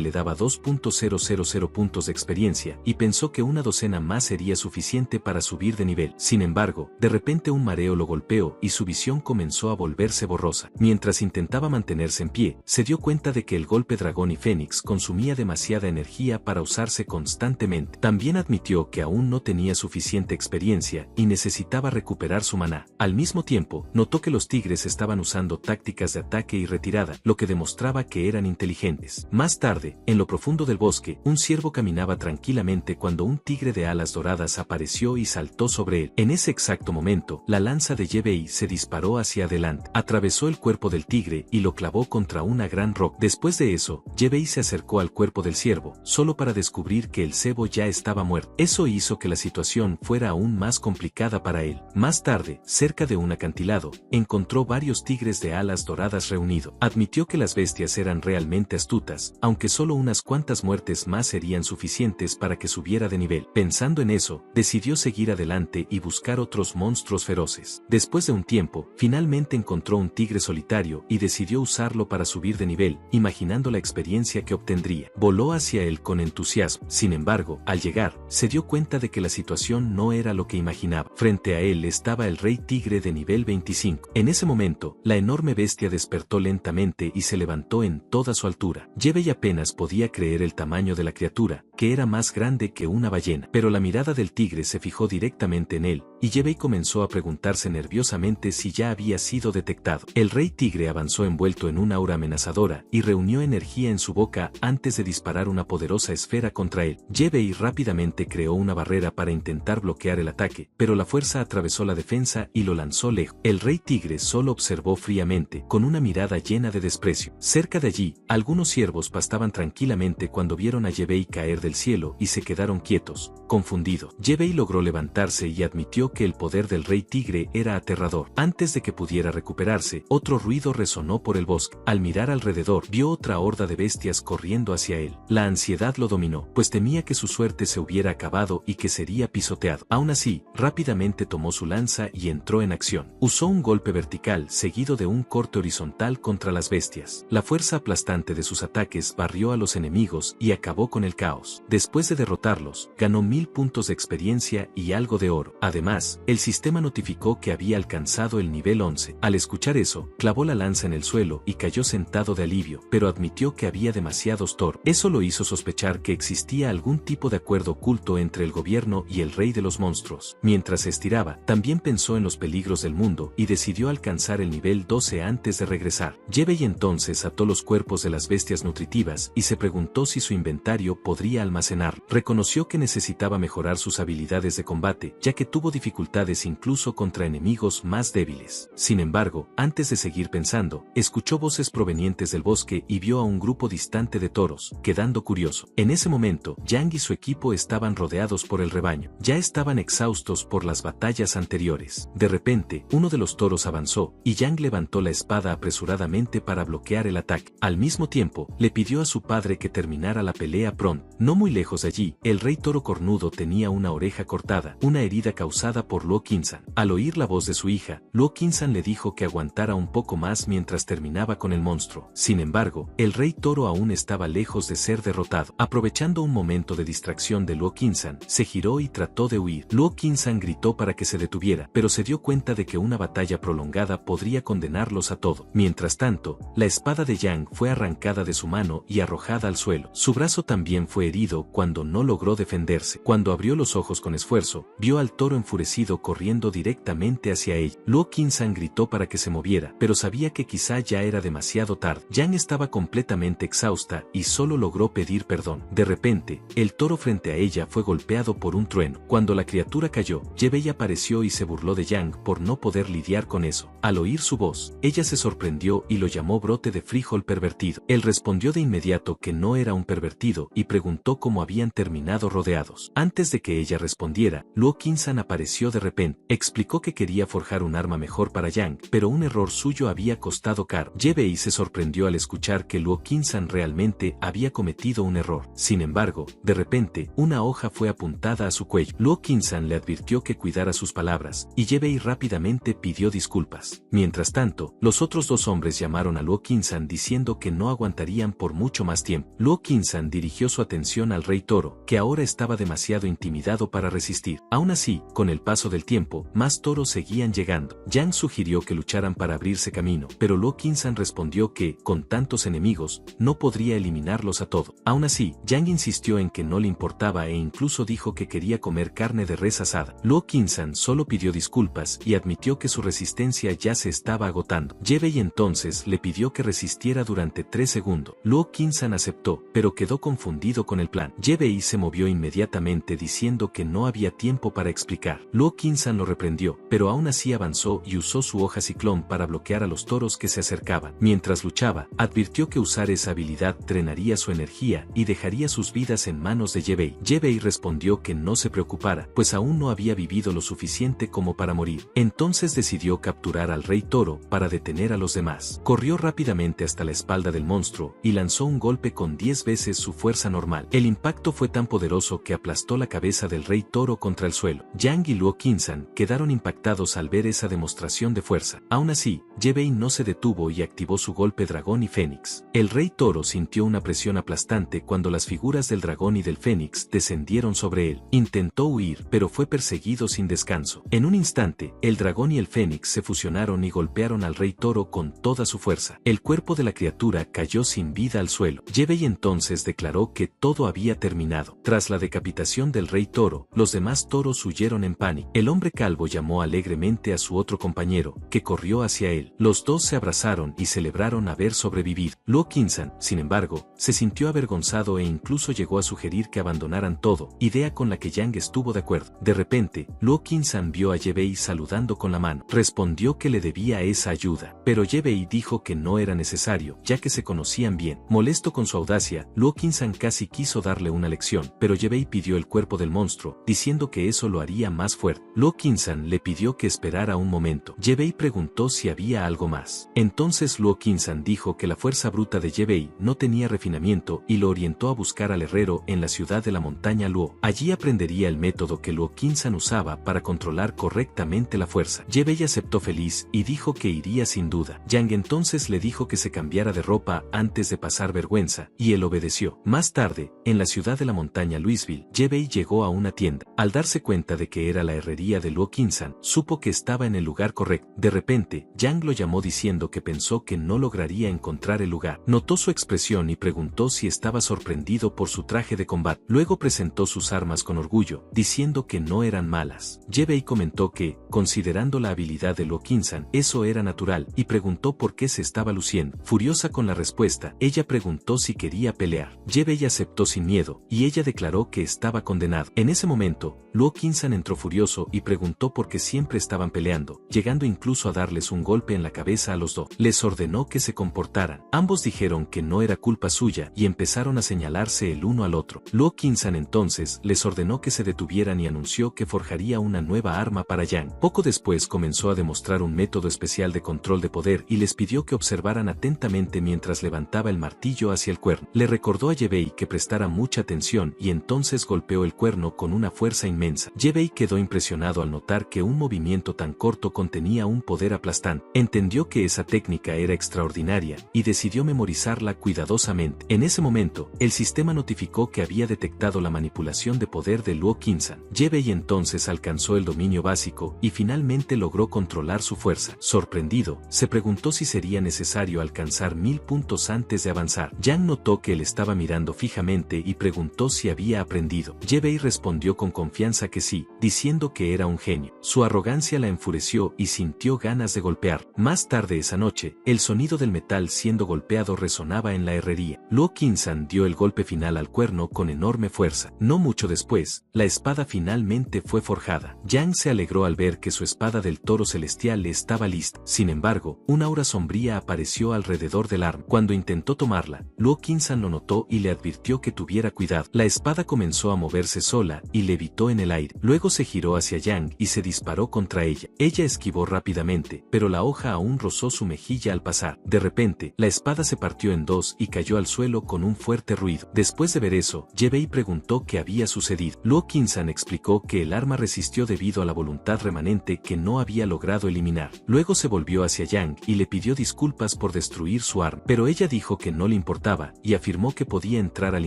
S1: le daba 2.000 puntos de experiencia y pensó que una docena más sería suficiente para subir de nivel. Sin embargo, de repente un mareo lo golpeó y su visión comenzó a volverse borrosa. Mientras intentaba mantenerse en pie, se dio cuenta de que el golpe dragón y fénix consumía demasiada energía para usarse constantemente. También admitió que aún no tenía suficiente experiencia y necesitaba recuperar su maná. Al mismo tiempo, notó que los tigres estaban usando tácticas de ataque y retirada, lo que demostraba que eran inteligentes. Más tarde, en lo profundo del bosque, un ciervo caminaba tranquilamente cuando un tigre de alas doradas apareció y saltó sobre él. En ese exacto momento, la lanza de Yebei se disparó hacia adelante, atravesó el cuerpo del tigre y lo clavó contra una gran roca. Después de eso, Yebei se acercó al cuerpo del ciervo, solo para descubrir que el cebo ya estaba muerto. Eso hizo que la situación fuera aún más complicada para él. Más tarde, cerca de un acantilado, encontró varios tigres de alas doradas reunidos. Admitió que las bestias eran realmente astutas, aunque solo unas cuantas muertes más serían suficientes para que subiera de nivel. Pensando en eso, decidió seguir adelante y buscar otros monstruos feroces. Después de un tiempo, finalmente encontró un tigre solitario y decidió usarlo para subir de nivel, imaginando la experiencia que obtendría. Voló hacia él con entusiasmo. Sin embargo, al llegar, se dio cuenta de que la situación no era lo que imaginaba. Frente a él estaba el rey tigre de nivel 25. En ese momento, la enorme bestia despertó lentamente y se levantó en toda su altura. Yebei apenas podía creer el tamaño de la criatura, que era más grande que una ballena. Pero la mirada del tigre se fijó directamente en él, y Yebei comenzó a preguntarse nerviosamente si ya había sido detectado. El rey tigre avanzó envuelto en una aura amenazadora y reunió energía en su boca antes de disparar una poderosa esfera contra él. Yebei rápidamente creó una barrera para intentar bloquear el ataque, pero la fuerza atravesó la defensa y lo lanzó lejos. El rey tigre solo observó fríamente, con una mirada llena de desprecio. Cerca de allí, algunos ciervos pastaban tranquilamente cuando vieron a Yebei caer del cielo y se quedaron quietos, confundidos. Yebei logró levantarse y admitió que el poder del rey tigre era aterrador. Antes de que pudiera recuperarse, otro ruido resonó por el bosque. Al mirar alrededor, vio otra horda de bestias corriendo hacia él. La ansiedad lo dominó, pues temía que su suerte se hubiera acabado y que sería pisoteado. Aún así, rápidamente tomó su lanza y entró en acción. Usó un golpe vertical seguido de un corte horizontal contra las bestias. La fuerza aplastante de sus ataques barrió a los enemigos y acabó con el caos. Después de derrotarlos, ganó 1000 puntos de experiencia y algo de oro. Además, el sistema notificó que había alcanzado el nivel 11. Al escuchar eso, clavó la lanza en el suelo y cayó sentado de alivio, pero admitió que había demasiados Thor. Eso lo hizo sospechar que existía algún tipo de acuerdo oculto entre el gobierno y el rey de los monstruos. Mientras se estiraba, también pensó en los peligros del mundo y decidió alcanzar el nivel 12 antes de regresar. Yebei entonces ató los cuerpos de las bestias nutritivas y se preguntó si su inventario podría almacenar. Reconoció reconoció que necesitaba mejorar sus habilidades de combate, ya que tuvo dificultades incluso contra enemigos más débiles. Sin embargo, antes de seguir pensando, escuchó voces provenientes del bosque y vio a un grupo distante de toros, quedando curioso. En ese momento, Yang y su equipo estaban rodeados por el rebaño. Ya estaban exhaustos por las batallas anteriores. De repente, uno de los toros avanzó, y Yang levantó la espada apresuradamente para bloquear el ataque. Al mismo tiempo, le pidió a su padre que terminara la pelea pronto. No muy lejos de allí, el rey toro cornudo tenía una oreja cortada, una herida causada por Luo Qinzhan. Al oír la voz de su hija, Luo Qinzhan le dijo que aguantara un poco más mientras terminaba con el monstruo. Sin embargo, el rey toro aún estaba lejos de ser derrotado. Aprovechando un momento de distracción de Luo Qinzhan, se giró y trató de huir. Luo Qinzhan gritó para que se detuviera, pero se dio cuenta de que una batalla prolongada podría condenarlos a todo. Mientras tanto, la espada de Yang fue arrancada de su mano y arrojada al suelo. Su brazo también fue herido cuando no logró defenderse. Cuando abrió los ojos con esfuerzo, vio al toro enfurecido corriendo directamente hacia ella. Luo Qinzhan gritó para que se moviera, pero sabía que quizá ya era demasiado tarde. Yang estaba completamente exhausta y solo logró pedir perdón. De repente, el toro frente a ella fue golpeado por un trueno. Cuando la criatura cayó, Ye-Bei apareció y se burló de Yang por no poder lidiar con eso. Al oír su voz, ella se sorprendió y lo llamó brote de frijol pervertido. Él respondió de inmediato que no era un pervertido y preguntó cómo habían terminado rodeados. Antes de que ella respondiera, Luo Qinzhan apareció de repente. Explicó que quería forjar un arma mejor para Yang, pero un error suyo había costado caro. Ye-Bei se sorprendió al escuchar que Luo Qinzhan realmente había cometido un error. Sin embargo, de repente, una hoja fue apuntada a su cuello. Luo Qinzhan le advirtió que cuidara sus palabras, y Ye-Bei rápidamente pidió disculpas. Mientras tanto, los otros dos hombres llamaron a Luo Qinzhan diciendo que no aguantarían por mucho más tiempo. Luo Qinzhan dirigió su atención al rey toro, que ahora estaba demasiado intimidado para resistir. Aún así, con el paso del tiempo, más toros seguían llegando. Yang sugirió que lucharan para abrirse camino, pero Luo Qinzhan respondió que, con tantos enemigos, no podría eliminarlos a todos. Aún así, Yang insistió en que no le importaba e incluso dijo que quería comer carne de res asada. Luo Qinzhan solo pidió disculpas y admitió que su resistencia ya se estaba agotando. Ye-Bei entonces le pidió que resistiera durante 3 segundos. Luo Qinzhan aceptó, pero quedó confundido con el plan. Ye-Bei se movió inmediatamente diciendo que no había tiempo para explicar. Luo Qinzhan lo reprendió, pero aún así avanzó y usó su hoja ciclón para bloquear a los toros que se acercaban. Mientras luchaba, advirtió que usar esa habilidad drenaría su energía y dejaría sus vidas en manos de Ye-Bei. Ye-Bei respondió que no se preocupara, pues aún no había vivido lo suficiente como para morir. Entonces decidió capturar al rey toro para detener a los demás. Corrió rápidamente hasta la espalda del monstruo y lanzó un golpe con 10 veces su fuerza normal. El impacto fue tan poderoso que aplastó la cabeza del rey toro contra el suelo. Yang y Luo Qinzhan quedaron impactados al ver esa demostración de fuerza. Aún así, Ye-Bei no se detuvo y activó su golpe dragón y fénix. El rey toro sintió una presión aplastante cuando las figuras del dragón y del fénix descendieron sobre él. Intentó huir, pero fue perseguido sin descanso. En un instante, el dragón y el fénix se fusionaron y golpearon al rey toro con toda su fuerza. El cuerpo de la criatura cayó sin vida al suelo. Ye-Bei entonces declaró que todo había terminado. Tras la decapitación del rey toro, los demás toros huyeron en pánico. El hombre calvo llamó alegremente a su otro compañero, que corrió hacia él. Los dos se abrazaron y celebraron haber sobrevivido. Luo Qinzhan, sin embargo, se sintió avergonzado e incluso llegó a sugerir que abandonaran todo, idea con la que Yang estuvo de acuerdo. De repente, Luo Qinzhan vio a Ye-Bei saludando con la mano. Respondió que le debía esa ayuda, pero Ye-Bei dijo que no era necesario, ya que se conocían bien. Molesto con su audacia, Luo Qinzhan casi quiso darle una lección, pero Ye-Bei pidió el cuerpo del monstruo, diciendo que eso lo haría más fuerte. Luo Qinzhan le pidió que esperara un momento. Ye-Bei preguntó si había algo más. Entonces Luo Qinzhan dijo que la fuerza bruta de Ye-Bei no tenía refinamiento y lo orientó a buscar al herrero en la ciudad de la montaña Luo. Allí aprendería el método que Luo Qinzhan usaba para controlar correctamente la fuerza. Ye-Bei aceptó feliz y dijo que iría sin duda. Yang entonces le dijo que se cambiara de ropa antes de pasar vergüenza, y él obedeció. Más tarde, en la ciudad de la montaña Louisville, Ye-Bei llegó a una tienda. Al darse cuenta de que era la herrería de Luo Qinzhan, supo que estaba en el lugar correcto. De repente, Yang lo llamó diciendo que pensó que no lograría encontrar el lugar. Notó su expresión y preguntó si estaba sorprendido por su traje de combate. Luego presentó sus armas con orgullo, diciendo que no eran malas. Ye-Bei comentó que, considerando la habilidad de Luo Qinzhan, eso era natural, y preguntó por qué se estaba luciendo. Furiosa con la respuesta, ella preguntó si quería pelear. Ye-Bei aceptó sin miedo, y ella declaró que estaba condenado. En ese momento, Luo Qingzhan entró furioso y preguntó por qué siempre estaban peleando, llegando incluso a darles un golpe en la cabeza a los dos. Les ordenó que se comportaran. Ambos dijeron que no era culpa suya y empezaron a señalarse el uno al otro. Luo Qingzhan entonces les ordenó que se detuvieran y anunció que forjaría una nueva arma para Yang. Poco después comenzó a demostrar un método especial de control de poder y les pidió que observaran atentamente mientras levantaba el martillo hacia el cuerno. Le recordó a Ye Bei que prestara mucha atención y entonces golpeó el cuerno con una fuerza inmensa. Ye Bei quedó impresionado al notar que un movimiento tan corto contenía un poder aplastante. Entendió que esa técnica era extraordinaria y decidió memorizarla cuidadosamente. En ese momento, el sistema notificó que había detectado la manipulación de poder de Luo Qingzhan. Ye Bei entonces alcanzó el dominio básico y finalmente logró controlar su fuerza. Sorprendido, se preguntó si sería necesario alcanzar 1000 puntos antes de avanzar. Yang notó que él estaba mirando fijamente y preguntó si había aprendido. Ye Bei respondió con confianza que sí, diciendo que era un genio. Su arrogancia la enfureció y sintió ganas de golpear. Más tarde esa noche, el sonido del metal siendo golpeado resonaba en la herrería. Luo Qingzhan dio el golpe final al cuerno con enorme fuerza. No mucho después, la espada finalmente fue forjada. Yang se alegró al ver que su espada del toro celestial estaba lista. Sin embargo, una aura sombría apareció alrededor del arma. Cuando intentó tomarla, Luo Qingzhan lo notó y le advirtió que tuviera cuidado. La espada comenzó a moverse sola y levitó en el aire. Luego se giró hacia Yang y se disparó contra ella. Ella esquivó rápidamente, pero la hoja aún rozó su mejilla al pasar. De repente, la espada se partió en dos y cayó al suelo con un fuerte ruido. Después de ver eso, Ye Bei preguntó qué había sucedido. Luo Qingzhan explicó que el arma resistió debido a la voluntad remanente que no había logrado eliminar. Luego se volvió hacia Yang y le pidió disculpas por destruir su arma, pero ella dijo que no le importaba y afirmó que podía entrar al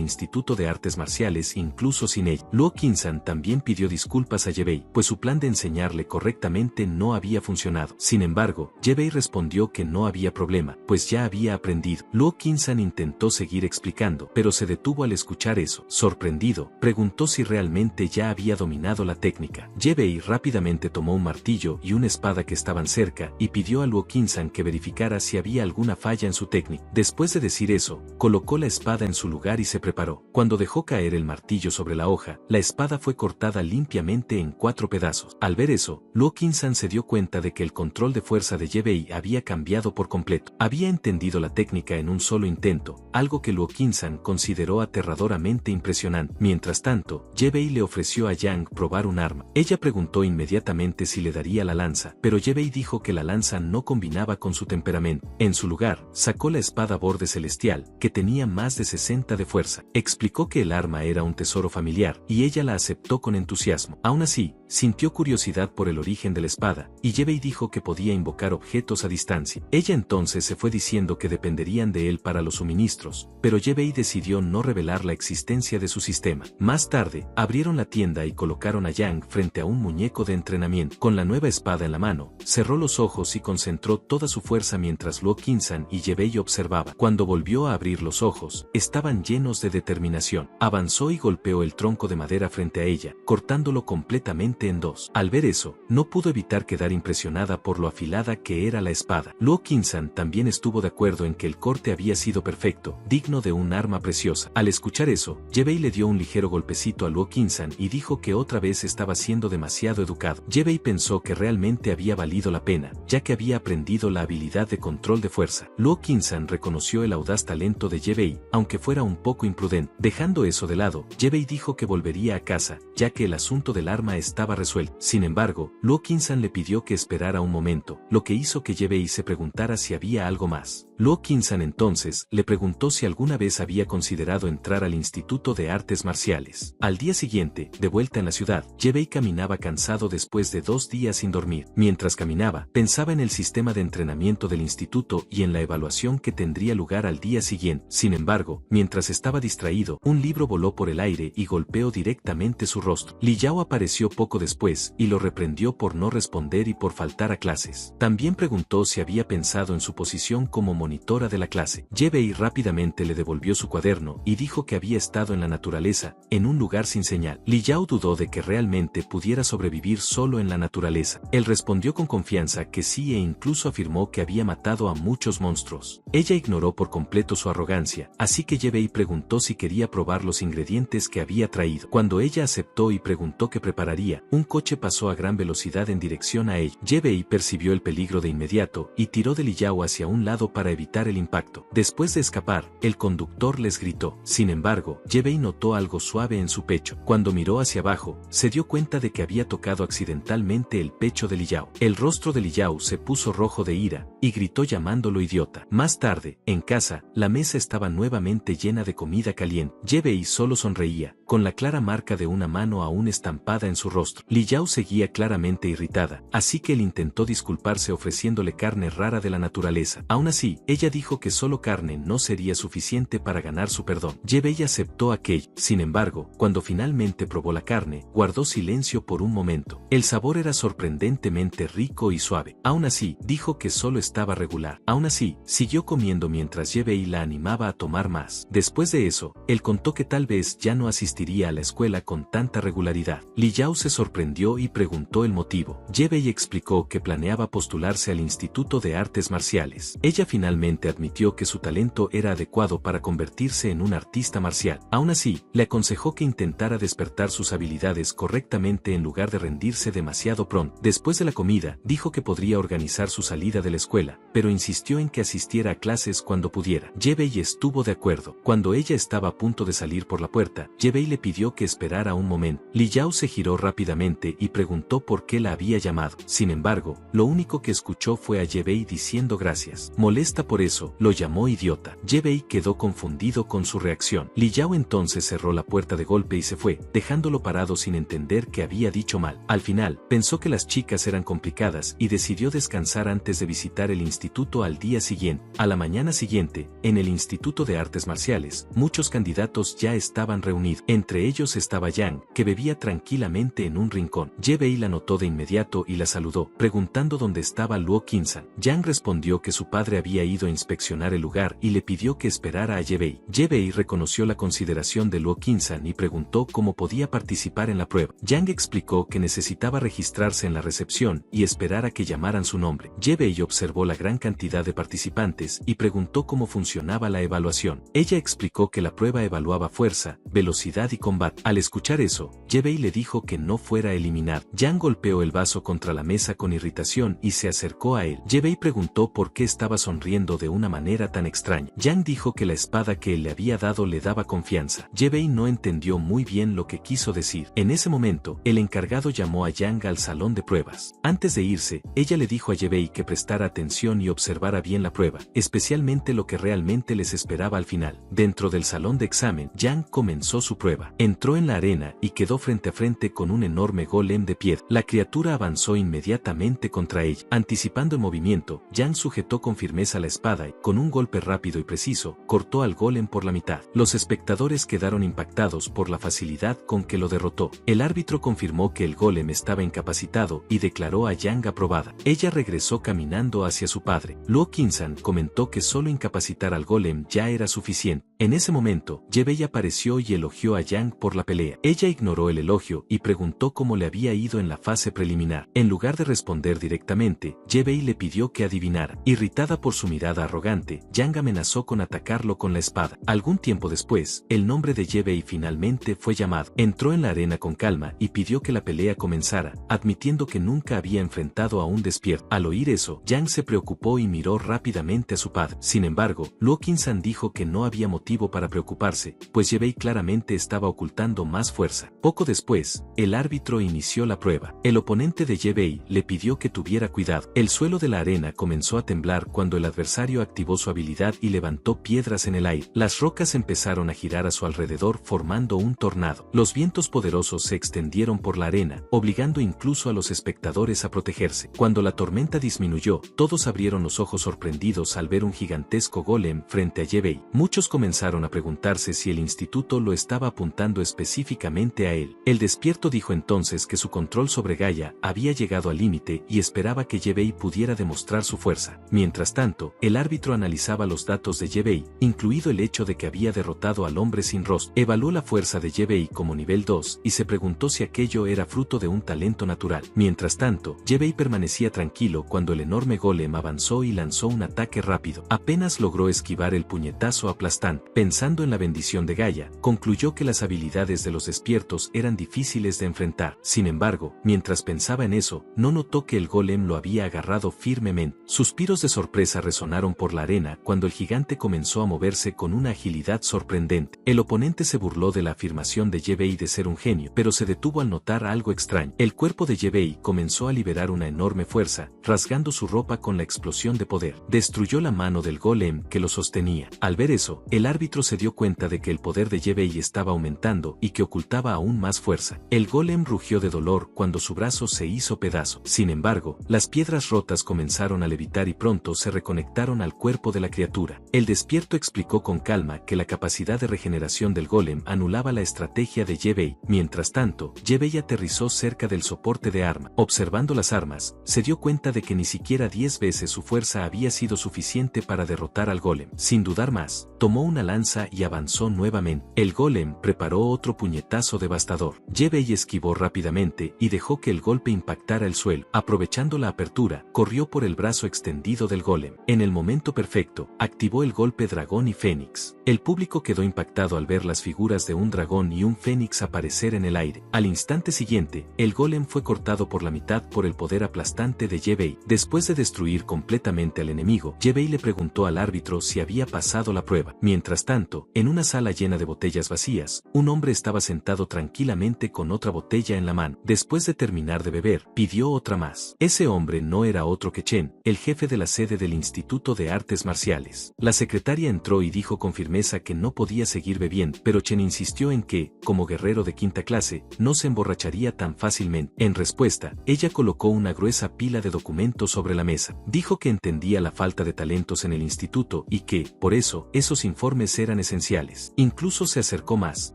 S1: Instituto de Artes Marciales incluso sin ella. Luo Qingzhan también pidió disculpas a Ye Bei, pues su plan de enseñarle correctamente no había funcionado. Sin embargo, Ye Bei respondió que no había problema, pues ya había aprendido. Luo Qingzhan intentó seguir explicando, pero se detuvo al escuchar eso. Sorprendido, preguntó si realmente ya había dominado la técnica. Ye Bei rápidamente tomó un martillo y una espada que estaban cerca y pidió a Luo Qingzhan que verificara si había alguna falla en su técnica. Después de decir eso, colocó la espada en su lugar y se preparó. Cuando dejó caer el martillo sobre la hoja, la espada fue cortada limpiamente en 4 pedazos. Al ver eso, Luo Qingzhan se dio cuenta de que el control de fuerza de Ye Bei había cambiado por completo. Había entendido la técnica en un solo intento, algo que Luo Qingzhan consideró aterradoramente impresionante. Mientras tanto, Ye Bei le ofreció a Yang probar un arma. Ella preguntó inmediatamente si le daría la lanza, pero Ye Bei dijo que la lanza no combinaba con su temperamento. En su lugar, sacó la espada borde celestial, que tenía más de 60 de fuerza. Explicó que el arma era un tesoro familiar, y ella la aceptó con entusiasmo. Aún así, sintió curiosidad por el origen de la espada, y Ye Bei dijo que podía invocar objetos a distancia. Ella entonces se fue diciendo que dependerían de él para los suministros, pero Ye Bei decidió no revelar la existencia de su sistema. Más tarde, abrieron la tienda y colocaron a Yang frente a un muñeco de entrenamiento. Con la nueva espada en la mano, cerró los ojos y concentró toda su fuerza mientras Luo Qingzhan y Ye Bei observaban. Cuando volvió a abrir los ojos, estaban llenos de determinación. Avanzó y golpeó el tronco de madera frente a ella, cortándolo completamente en dos. Al ver eso, no pudo evitar quedar impresionada por lo afilada que era la espada. Luo Qingzhan también estuvo de acuerdo en que el corte había sido perfecto, digno de un arma preciosa. Al escuchar eso, Ye Bei le dio un ligero golpecito a Luo Qingzhan y dijo que otra vez estaba siendo demasiado educado. Ye Bei pensó que realmente había valido la pena, ya que había aprendido la habilidad de control de fuerza. Luo Qingzhan reconoció el audaz talento de Ye Bei, aunque fuera un poco imprudente. Dejando eso de lado, Ye Bei dijo que volvería a casa, ya que el asunto del arma estaba resuelto. Sin embargo, Luo Qingzhan le pidió que esperara un momento, lo que hizo que Ye Bei se preguntara si había algo más. Luo Qingzhan entonces le preguntó si alguna vez había considerado entrar al Instituto de Artes Marciales. Al día siguiente, de vuelta en la ciudad, Ye Bei caminaba cansado después de 2 días sin dormir. Mientras caminaba, pensaba en el sistema de entrenamiento del instituto y en la evaluación que tendría lugar al día siguiente. Sin embargo, mientras estaba distraído, un libro voló por el aire y golpeó directamente su rostro. Li Yao apareció poco después y lo reprendió por no responder y por faltar a clases. También preguntó si había pensado en su posición como monitora de la clase. Ye Bei rápidamente le devolvió su cuaderno y dijo que había estado en la naturaleza, en un lugar sin señal. Li Yao dudó de que realmente pudiera sobrevivir solo en la naturaleza. Él respondió con confianza que sí e incluso afirmó que había matado a muchos monstruos. Ella ignoró por completo su arrogancia, así que Ye Bei preguntó si quería probar los ingredientes ingredientes que había traído. Cuando ella aceptó y preguntó qué prepararía, un coche pasó a gran velocidad en dirección a ella. Ye-Bei percibió el peligro de inmediato y tiró de Li Yao hacia un lado para evitar el impacto. Después de escapar, el conductor les gritó. Sin embargo, Ye-Bei notó algo suave en su pecho. Cuando miró hacia abajo, se dio cuenta de que había tocado accidentalmente el pecho de Li Yao. El rostro de Li Yao se puso rojo de ira y gritó llamándolo idiota. Más tarde, en casa, la mesa estaba nuevamente llena de comida caliente. Ye-Bei solo sonreía, con la clara marca de una mano aún estampada en su rostro. Li Yao seguía claramente irritada, así que él intentó disculparse ofreciéndole carne rara de la naturaleza. Aún así, ella dijo que solo carne no sería suficiente para ganar su perdón. Ye-Bei aceptó aquello. Sin embargo, cuando finalmente probó la carne, guardó silencio por un momento. El sabor era sorprendentemente rico y suave. Aún así, dijo que solo estaba regular. Aún así, siguió comiendo mientras Ye-Bei la animaba a tomar más. Después de eso, él contó que tal vez ya no asistiría a la escuela con tanta regularidad. Li Yao se sorprendió y preguntó el motivo. Ye-Bei explicó que planeaba postularse al Instituto de Artes Marciales. Ella finalmente admitió que su talento era adecuado para convertirse en un artista marcial. Aún así, le aconsejó que intentara despertar sus habilidades correctamente en lugar de rendirse demasiado pronto. Después de la comida, dijo que podría organizar su salida de la escuela, pero insistió en que asistiera a clases cuando pudiera. Ye-Bei estuvo de acuerdo. Cuando ella estaba a punto de salir por la puerta, Ye-Bei le pidió que esperara un momento. Li Yao se giró rápidamente y preguntó por qué la había llamado. Sin embargo, lo único que escuchó fue a Ye-Bei diciendo gracias. Molesta por eso, lo llamó idiota. Ye-Bei quedó confundido con su reacción. Li Yao entonces cerró la puerta de golpe y se fue, dejándolo parado sin entender que había dicho mal. Al final, pensó que las chicas eran complicadas y decidió descansar antes de visitar el instituto al día siguiente. A la mañana siguiente, en el Instituto de Artes Marciales, muchos candidatos ya estaban reunidos. Entre ellos estaba Yang, que bebía tranquilamente en un rincón. Ye-Bei la notó de inmediato y la saludó, preguntando dónde estaba Luo Qinzhan. Yang respondió que su padre había ido a inspeccionar el lugar y le pidió que esperara a Ye-Bei. Ye-Bei reconoció la consideración de Luo Qinzhan y preguntó cómo podía participar en la prueba. Yang explicó que necesitaba registrarse en la recepción y esperar a que llamaran su nombre. Ye-Bei observó la gran cantidad de participantes y preguntó cómo funcionaba la evaluación. Ella explicó que la prueba evaluaba fuerza, velocidad y combate. Al escuchar eso, Ye-Bei le dijo que no fuera eliminado. Yang golpeó el vaso contra la mesa con irritación y se acercó a él. Ye-Bei preguntó por qué estaba sonriendo de una manera tan extraña. Yang dijo que la espada que él le había dado le daba confianza. Ye-Bei no entendió muy bien lo que quiso decir. En ese momento, el encargado llamó a Yang al salón de pruebas. Antes de irse, ella le dijo a Ye-Bei que prestara atención y observara bien la prueba, especialmente lo que realmente les esperaba al final. Dentro del salón de examen, Yang comenzó su prueba. Entró en la arena y quedó frente a frente con un enorme golem de piedra. La criatura avanzó inmediatamente contra ella. Anticipando el movimiento, Yang sujetó con firmeza la espada y, con un golpe rápido y preciso, cortó al golem por la mitad. Los espectadores quedaron impactados por la facilidad con que lo derrotó. El árbitro confirmó que el golem estaba incapacitado y declaró a Yang aprobada. Ella regresó caminando hacia su padre. Luo Qinzhan comentó que solo incapacitar al golem ya era suficiente. En ese momento, Ye-Bei apareció y elogió a Yang por la pelea. Ella ignoró el elogio y preguntó cómo le había ido en la fase preliminar. En lugar de responder directamente, Ye-Bei le pidió que adivinara. Irritada por su mirada arrogante, Yang amenazó con atacarlo con la espada. Algún tiempo después, el nombre de Ye-Bei finalmente fue llamado. Entró en la arena con calma y pidió que la pelea comenzara, admitiendo que nunca había enfrentado a un despierto. Al oír eso, Yang se preocupó y miró rápidamente a su padre. Sin embargo, Luo Qinzhan dijo que no había motivo para preocuparse, pues Ye-Bei claramente estaba ocultando más fuerza. Poco después, el árbitro inició la prueba. El oponente de Ye-Bei le pidió que tuviera cuidado. El suelo de la arena comenzó a temblar cuando el adversario activó su habilidad y levantó piedras en el aire. Las rocas empezaron a girar a su alrededor formando un tornado. Los vientos poderosos se extendieron por la arena, obligando incluso a los espectadores a protegerse. Cuando la tormenta disminuyó, todos abrieron los ojos sorprendidos al ver un gigantesco golem frente a Ye-Bei. Muchos comenzaron a preguntarse si el instituto lo estaba apuntando específicamente a él. El despierto dijo entonces que su control sobre Gaia había llegado al límite y esperaba que Ye-Bei pudiera demostrar su fuerza. Mientras tanto, el árbitro analizaba los datos de Ye-Bei, incluido el hecho de que había derrotado al hombre sin rostro. Evaluó la fuerza de Ye-Bei como nivel 2 y se preguntó si aquello era fruto de un talento natural. Mientras tanto, Ye-Bei permanecía tranquilo cuando el enorme golem avanzó y lanzó un ataque rápido. Apenas logró esquivar el puñetazo aplastante. Pensando en la bendición de Gaia, concluyó que las habilidades de los despiertos eran difíciles de enfrentar. Sin embargo, mientras pensaba en eso, no notó que el golem lo había agarrado firmemente. Suspiros de sorpresa resonaron por la arena cuando el gigante comenzó a moverse con una agilidad sorprendente. El oponente se burló de la afirmación de Yebei de ser un genio, pero se detuvo al notar algo extraño. El cuerpo de Yebei comenzó a liberar una enorme fuerza, rasgando su ropa con la explosión de poder. Destruyó la mano del golem que lo sostenía. Al ver eso, el árbitro se dio cuenta de que el poder de Yebei estaba aumentando y que ocultaba aún más fuerza. El golem rugió de dolor cuando su brazo se hizo pedazo. Sin embargo, las piedras rotas comenzaron a levitar y pronto se reconectaron al cuerpo de la criatura. El despierto explicó con calma que la capacidad de regeneración del golem anulaba la estrategia de Yebei. Mientras tanto, Yebei aterrizó cerca del soporte de arma. Observando las armas, se dio cuenta de que ni siquiera 10 veces su fuerza había sido suficiente para derrotar al golem. Sin dudar más, tomó una lanza y avanzó nuevamente. El golem preparó otro puñetazo devastador. Yebei esquivó rápidamente y dejó que el golpe impactara el suelo. Aprovechando la apertura, corrió por el brazo extendido del golem. En el momento perfecto, activó el golpe dragón y fénix. El público quedó impactado al ver las figuras de un dragón y un fénix aparecer en el aire. Al instante siguiente, el golem fue cortado por la mitad por el poder aplastante de Yebei. Después de destruir completamente al enemigo, Yebei le preguntó al árbitro si había pasado la prueba. Mientras tanto, en una sala llena de botellas vacías, un hombre estaba sentado tranquilamente con otra botella en la mano. Después de terminar de beber, pidió otra más. Ese hombre no era otro que Chen, el jefe de la sede del Instituto de Artes Marciales. La secretaria entró y dijo con firmeza que no podía seguir bebiendo, pero Chen insistió en que, como guerrero de quinta clase, no se emborracharía tan fácilmente. En respuesta, ella colocó una gruesa pila de documentos sobre la mesa. Dijo que entendía la falta de talentos en el instituto y que, por eso, esos informes eran esenciales. Incluso se acercó más,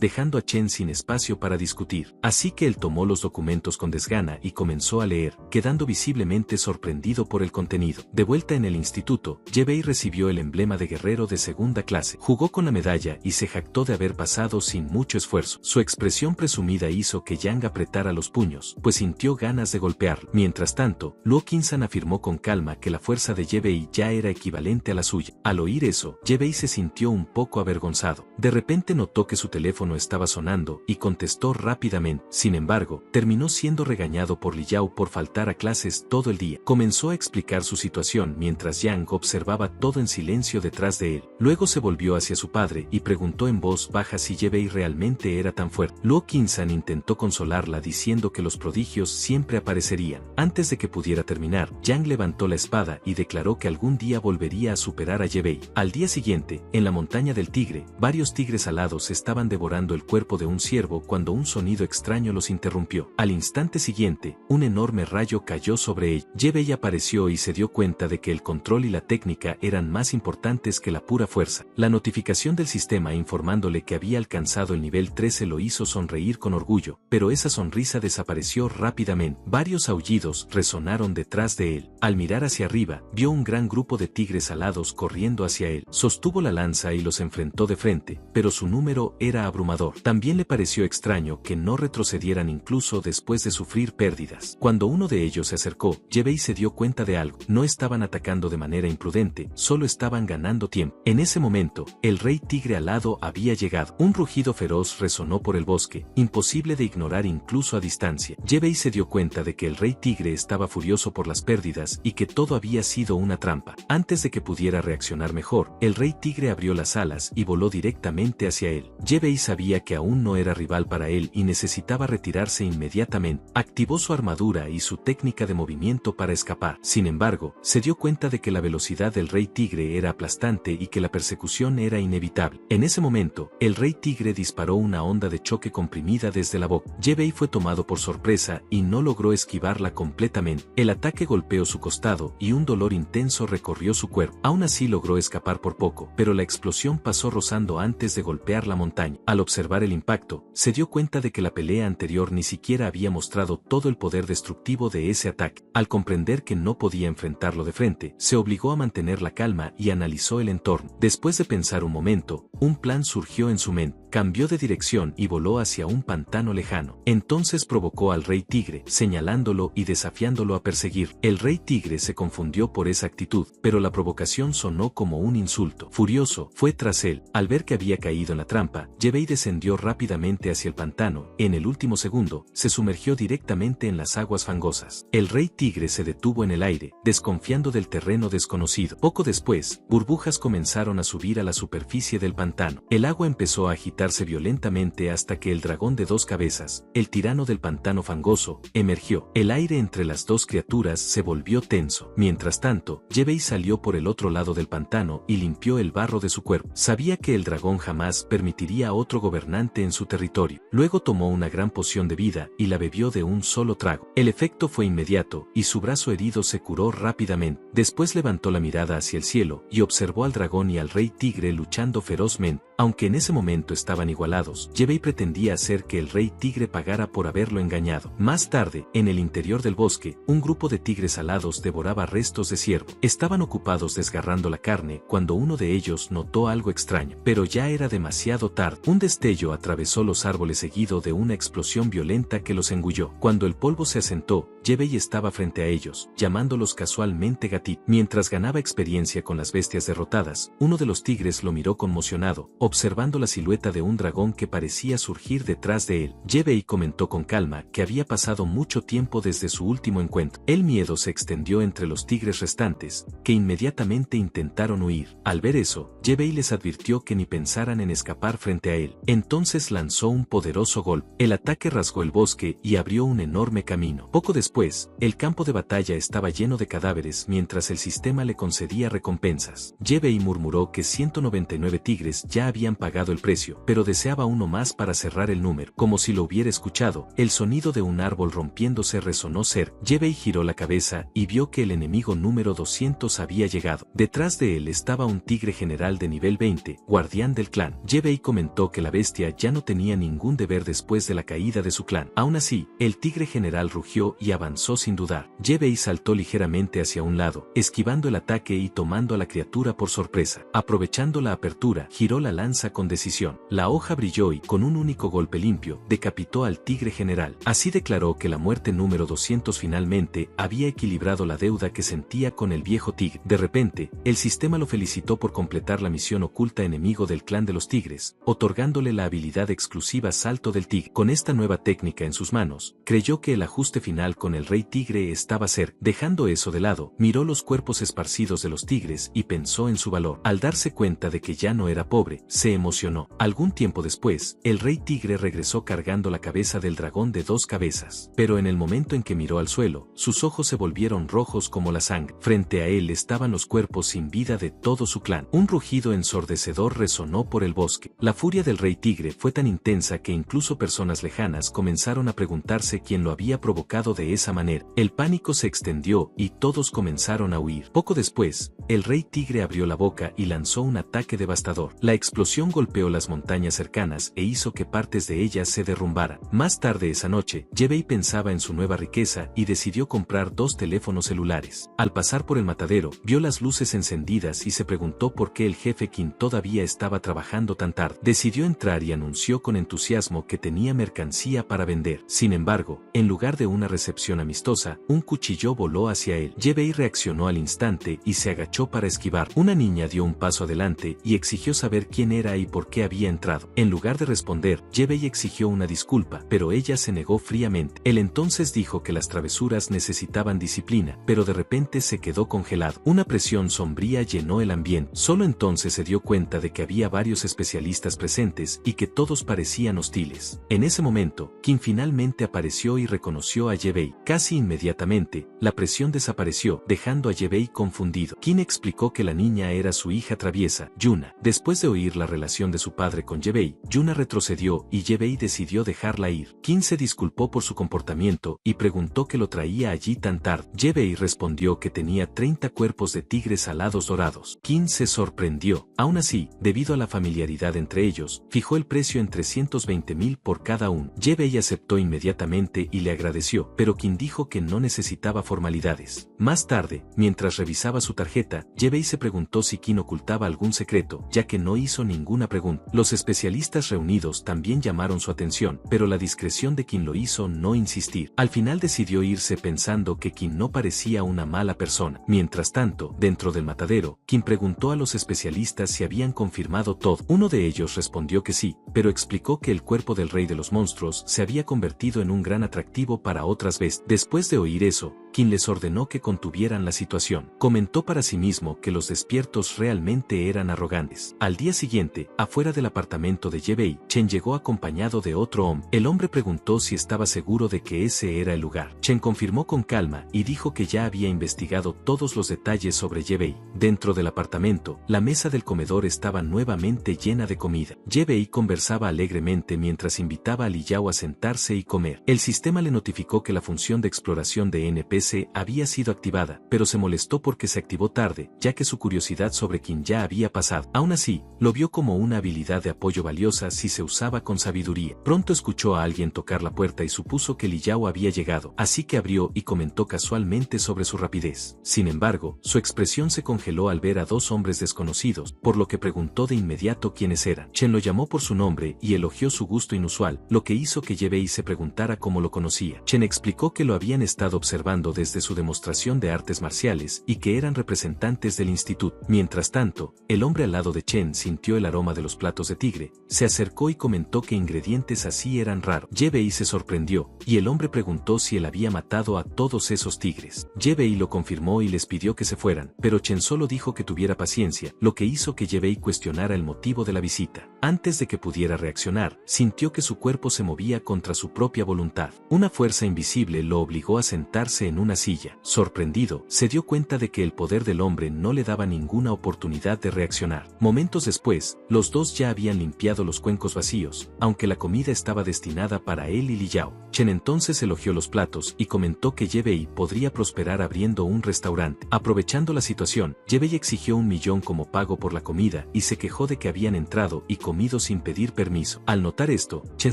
S1: dejando a Chen sin espacio para discutir. Así que él tomó los documentos con desgana y comenzó a leer, quedando visiblemente sorprendido por el contenido. De vuelta en el instituto, Yebei recibió el emblema de guerrero de segunda clase. Jugó con la medalla y se jactó de haber pasado sin mucho esfuerzo. Su expresión presumida hizo que Yang apretara los puños, pues sintió ganas de golpearlo. Mientras tanto, Luo Qinzhan afirmó con calma que la fuerza de Yebei ya era equivalente a la suya. Al oír eso, Yebei se sintió un poco avergonzado. De repente notó que su teléfono estaba sonando y contestó rápidamente. Sin embargo, terminó siendo regañado por Li Yao por faltar a clases todo el día. Comenzó a explicar su situación mientras Yang observaba todo en silencio detrás de él. Luego se volvió hacia su padre y preguntó en voz baja si Yebei realmente era tan fuerte. Luo Qinzhan intentó consolarla diciendo que los prodigios siempre aparecerían. Antes de que pudiera terminar, Yang levantó la espada y declaró que algún día volvería a superar a Yebei. Al día siguiente, en la montaña del tigre, varios tigres alados estaban devorando el cuerpo de un ciervo cuando un sonido extraño los interrumpió. Al instante siguiente, un enorme rayo cayó sobre ella. Yebei apareció y se dio cuenta de que el control y la técnica eran más importantes que la pura fuerza. La notificación del sistema informándole que había alcanzado el nivel 13 lo hizo sonreír con orgullo, pero esa sonrisa desapareció rápidamente. Varios aullidos resonaron detrás de él. Al mirar hacia arriba, vio un gran grupo de tigres alados corriendo hacia él. Sostuvo la lanza y los enfrentó de frente, pero su número era abrumador. También le pareció extraño que no retrocedieran incluso después de sufrir pérdidas. Cuando uno de ellos se acercó, Yebei se dio cuenta de algo. No estaban atacando de manera imprudente, solo estaban ganando tiempo. En ese momento, el rey tigre alado había llegado. Un rugido feroz resonó por el bosque, imposible de ignorar incluso a distancia. Yebei se dio cuenta de que el rey tigre estaba furioso por las pérdidas y que todo había sido una trampa. Antes de que pudiera reaccionar mejor, el rey tigre abrió las alas y voló directamente hacia él. Yebei sabía que aún no era rival para él y necesitaba retirarse inmediatamente. Activó su armadura y su técnica de movimiento para escapar. Sin embargo, se dio cuenta de que la velocidad del rey tigre era aplastante y que la persecución era inevitable. En ese momento, el rey tigre disparó una onda de choque comprimida desde la boca. Yebei fue tomado por sorpresa y no logró esquivarla completamente. El ataque golpeó su costado y un dolor intenso recorrió su cuerpo. Aún así logró escapar por poco, pero la explosión pasó rozando antes de golpear la montaña. Al observar el impacto, se dio cuenta de que la pelea anterior ni siquiera había mostrado todo el poder destructivo de ese ataque. Al comprender que no podía enfrentarlo de frente, se obligó a mantener la calma y analizó el entorno. Después de pensar un momento, un plan surgió en su mente. Cambió de dirección y voló hacia un pantano lejano. Entonces provocó al rey tigre, señalándolo y desafiándolo a perseguir. El rey tigre se confundió por esa actitud, pero la provocación sonó como un insulto. Furioso, fue tras él. Al ver que había caído en la trampa, Yebei Yebei descendió rápidamente hacia el pantano, en el último segundo, se sumergió directamente en las aguas fangosas. El rey tigre se detuvo en el aire, desconfiando del terreno desconocido. Poco después, burbujas comenzaron a subir a la superficie del pantano. El agua empezó a agitarse violentamente hasta que el dragón de dos cabezas, el tirano del pantano fangoso, emergió. El aire entre las dos criaturas se volvió tenso. Mientras tanto, Yebei salió por el otro lado del pantano y limpió el barro de su cuerpo. Sabía que el dragón jamás permitiría a otro gobernante en su territorio. Luego tomó una gran poción de vida y la bebió de un solo trago. El efecto fue inmediato y su brazo herido se curó rápidamente. Después levantó la mirada hacia el cielo y observó al dragón y al rey tigre luchando ferozmente. Aunque en ese momento estaban igualados, Yebei pretendía hacer que el rey tigre pagara por haberlo engañado. Más tarde, en el interior del bosque, un grupo de tigres alados devoraba restos de ciervo. Estaban ocupados desgarrando la carne cuando uno de ellos notó algo extraño. Pero ya era demasiado tarde. Un destello atravesó los árboles seguido de una explosión violenta que los engulló. Cuando el polvo se asentó, Yebei estaba frente a ellos, llamándolos casualmente gatito. Mientras ganaba experiencia con las bestias derrotadas, uno de los tigres lo miró conmocionado, observando la silueta de un dragón que parecía surgir detrás de él. Yebei comentó con calma que había pasado mucho tiempo desde su último encuentro. El miedo se extendió entre los tigres restantes, que inmediatamente intentaron huir. Al ver eso, Yebei les advirtió que ni pensaran en escapar frente a él. Entonces lanzó un poderoso golpe. El ataque rasgó el bosque y abrió un enorme camino. Poco después, el campo de batalla estaba lleno de cadáveres mientras el sistema le concedía recompensas. Yebei murmuró que 199 tigres ya habían pagado el precio, pero deseaba uno más para cerrar el número. Como si lo hubiera escuchado, el sonido de un árbol rompiéndose resonó cerca. Yebei giró la cabeza y vio que el enemigo número 200 había llegado. Detrás de él estaba un tigre general de nivel 20, guardián del clan. Yebei comentó que la bestia ya no tenía ningún deber después de la caída de su clan. Aún así, el tigre general rugió y avanzó sin dudar. Yebei saltó ligeramente hacia un lado, esquivando el ataque y tomando a la criatura por sorpresa. Aprovechando la apertura, giró la lanza con decisión. La hoja brilló y, con un único golpe limpio, decapitó al tigre general. Así declaró que la muerte número 200 finalmente había equilibrado la deuda que sentía con el viejo tigre. De repente, el sistema lo felicitó por completar la misión oculta enemigo del clan de los tigres, otorgándole la habilidad exclusiva Salto del Tigre. Con esta nueva técnica en sus manos, creyó que el ajuste final con el rey tigre estaba cerca. Dejando eso de lado, miró los cuerpos esparcidos de los tigres y pensó en su valor. Al darse cuenta de que ya no era pobre, se emocionó. Algún tiempo después, el rey tigre regresó cargando la cabeza del dragón de dos cabezas. Pero en el momento en que miró al suelo, sus ojos se volvieron rojos como la sangre. Frente a él estaban los cuerpos sin vida de todo su clan. Un rugido ensordecedor resonó por el bosque. La furia del rey tigre fue tan intensa que incluso personas lejanas comenzaron a preguntarse quién lo había provocado de esa manera. El pánico se extendió y todos comenzaron a huir. Poco después, el rey tigre abrió la boca y lanzó un ataque devastador. La explosión golpeó las montañas cercanas e hizo que partes de ellas se derrumbaran. Más tarde esa noche, Yebei pensaba en su nueva riqueza y decidió comprar 2 teléfonos celulares. Al pasar por el matadero, vio las luces encendidas y se preguntó por qué el jefe Qin todavía estaba trabajando tan tarde. Decidió entrar y anunció con entusiasmo que tenía mercancía para vender. Sin embargo, en lugar de una recepción amistosa, un cuchillo voló hacia él. Yebei reaccionó al instante y se agachó para esquivar. Una niña dio un paso adelante y exigió saber quién era y por qué había entrado. En lugar de responder, Yebei exigió una disculpa, pero ella se negó fríamente. Él entonces dijo que las travesuras necesitaban disciplina, pero de repente se quedó congelado. Una presión sombría llenó el ambiente. Solo entonces se dio cuenta de que había varios especialistas presentes y que todos parecían hostiles. En ese momento, Qin finalmente apareció y reconoció a Yebei. Casi inmediatamente, la presión desapareció, dejando a Yebei confundido. Qin explicó que la niña era su hija traviesa, Yuna. Después de oír la relación de su padre con Yebei, Yuna retrocedió y Yebei decidió dejarla ir. Qin se disculpó por su comportamiento y preguntó qué lo traía allí tan tarde. Yebei respondió que tenía 30 cuerpos de tigres alados dorados. Qin se sorprendió. Aún así, debido a la familiaridad entre ellos, fijó el precio en 320,000 por cada uno. Yebei aceptó inmediatamente y le agradeció, pero Qin dijo que no necesitaba formalidades. Más tarde, mientras revisaba su tarjeta, Ye-Bei se preguntó si Qin ocultaba algún secreto, ya que no hizo ninguna pregunta. Los especialistas reunidos también llamaron su atención, pero la discreción de Qin lo hizo no insistir. Al final decidió irse pensando que Qin no parecía una mala persona. Mientras tanto, dentro del matadero, Qin preguntó a los especialistas si habían confirmado todo. Uno de ellos respondió que sí, pero explicó que el cuerpo del rey de los monstruos se había convertido en un gran atractivo para otras bestias. Después de oír eso, Qin les ordenó que contuvieran la situación. Comentó para sí mismo que los despiertos realmente eran arrogantes. Al día siguiente, afuera del apartamento de Ye-Bei, Chen llegó acompañado de otro hombre. El hombre preguntó si estaba seguro de que ese era el lugar. Chen confirmó con calma y dijo que ya había investigado todos los detalles sobre Ye-Bei. Dentro del apartamento, la mesa del comedor estaba nuevamente llena de comida. Ye-Bei conversaba alegremente mientras invitaba a Li Yao a sentarse y comer. El sistema le notificó que la función de exploración de NPC había sido activada, pero se molestó porque se activó tarde, ya que su curiosidad sobre Qin ya había pasado. Aún así, lo vio como una habilidad de apoyo valiosa si se usaba con sabiduría. Pronto escuchó a alguien tocar la puerta y supuso que Li Yao había llegado, así que abrió y comentó casualmente sobre su rapidez. Sin embargo, su expresión se congeló al ver a dos hombres desconocidos, por lo que preguntó de inmediato quiénes eran. Chen lo llamó por su nombre y elogió su gusto inusual, lo que hizo que Ye-Bei se preguntara cómo lo conocía. Chen explicó que lo habían estado observando desde su demostración de artes marciales y que eran representantes del instituto. Mientras tanto, el hombre al lado de Chen sintió el aroma de los platos de tigre, se acercó y comentó que ingredientes así eran raros. Ye-Bei se sorprendió, y el hombre preguntó si él había matado a todos esos tigres. Ye-Bei lo confirmó y les pidió que se fueran, pero Chen solo dijo que tuviera paciencia, lo que hizo que Ye-Bei cuestionara el motivo de la visita. Antes de que pudiera reaccionar, sintió que su cuerpo se movía contra su propia voluntad. Una fuerza invisible lo obligó a sentarse en una silla. Sorprendido, se dio cuenta de que el poder del hombre no le daba ninguna oportunidad de reaccionar. Momentos después, los dos ya habían limpiado los cuencos vacíos, aunque la comida estaba destinada para él y Li Yao. Chen entonces elogió los platos y comentó que Ye-Bei podría prosperar abriendo un restaurante. Aprovechando la situación, Ye-Bei exigió 1 millón como pago por la comida y se quejó de que habían entrado y comido sin pedir permiso. Al notar esto, Chen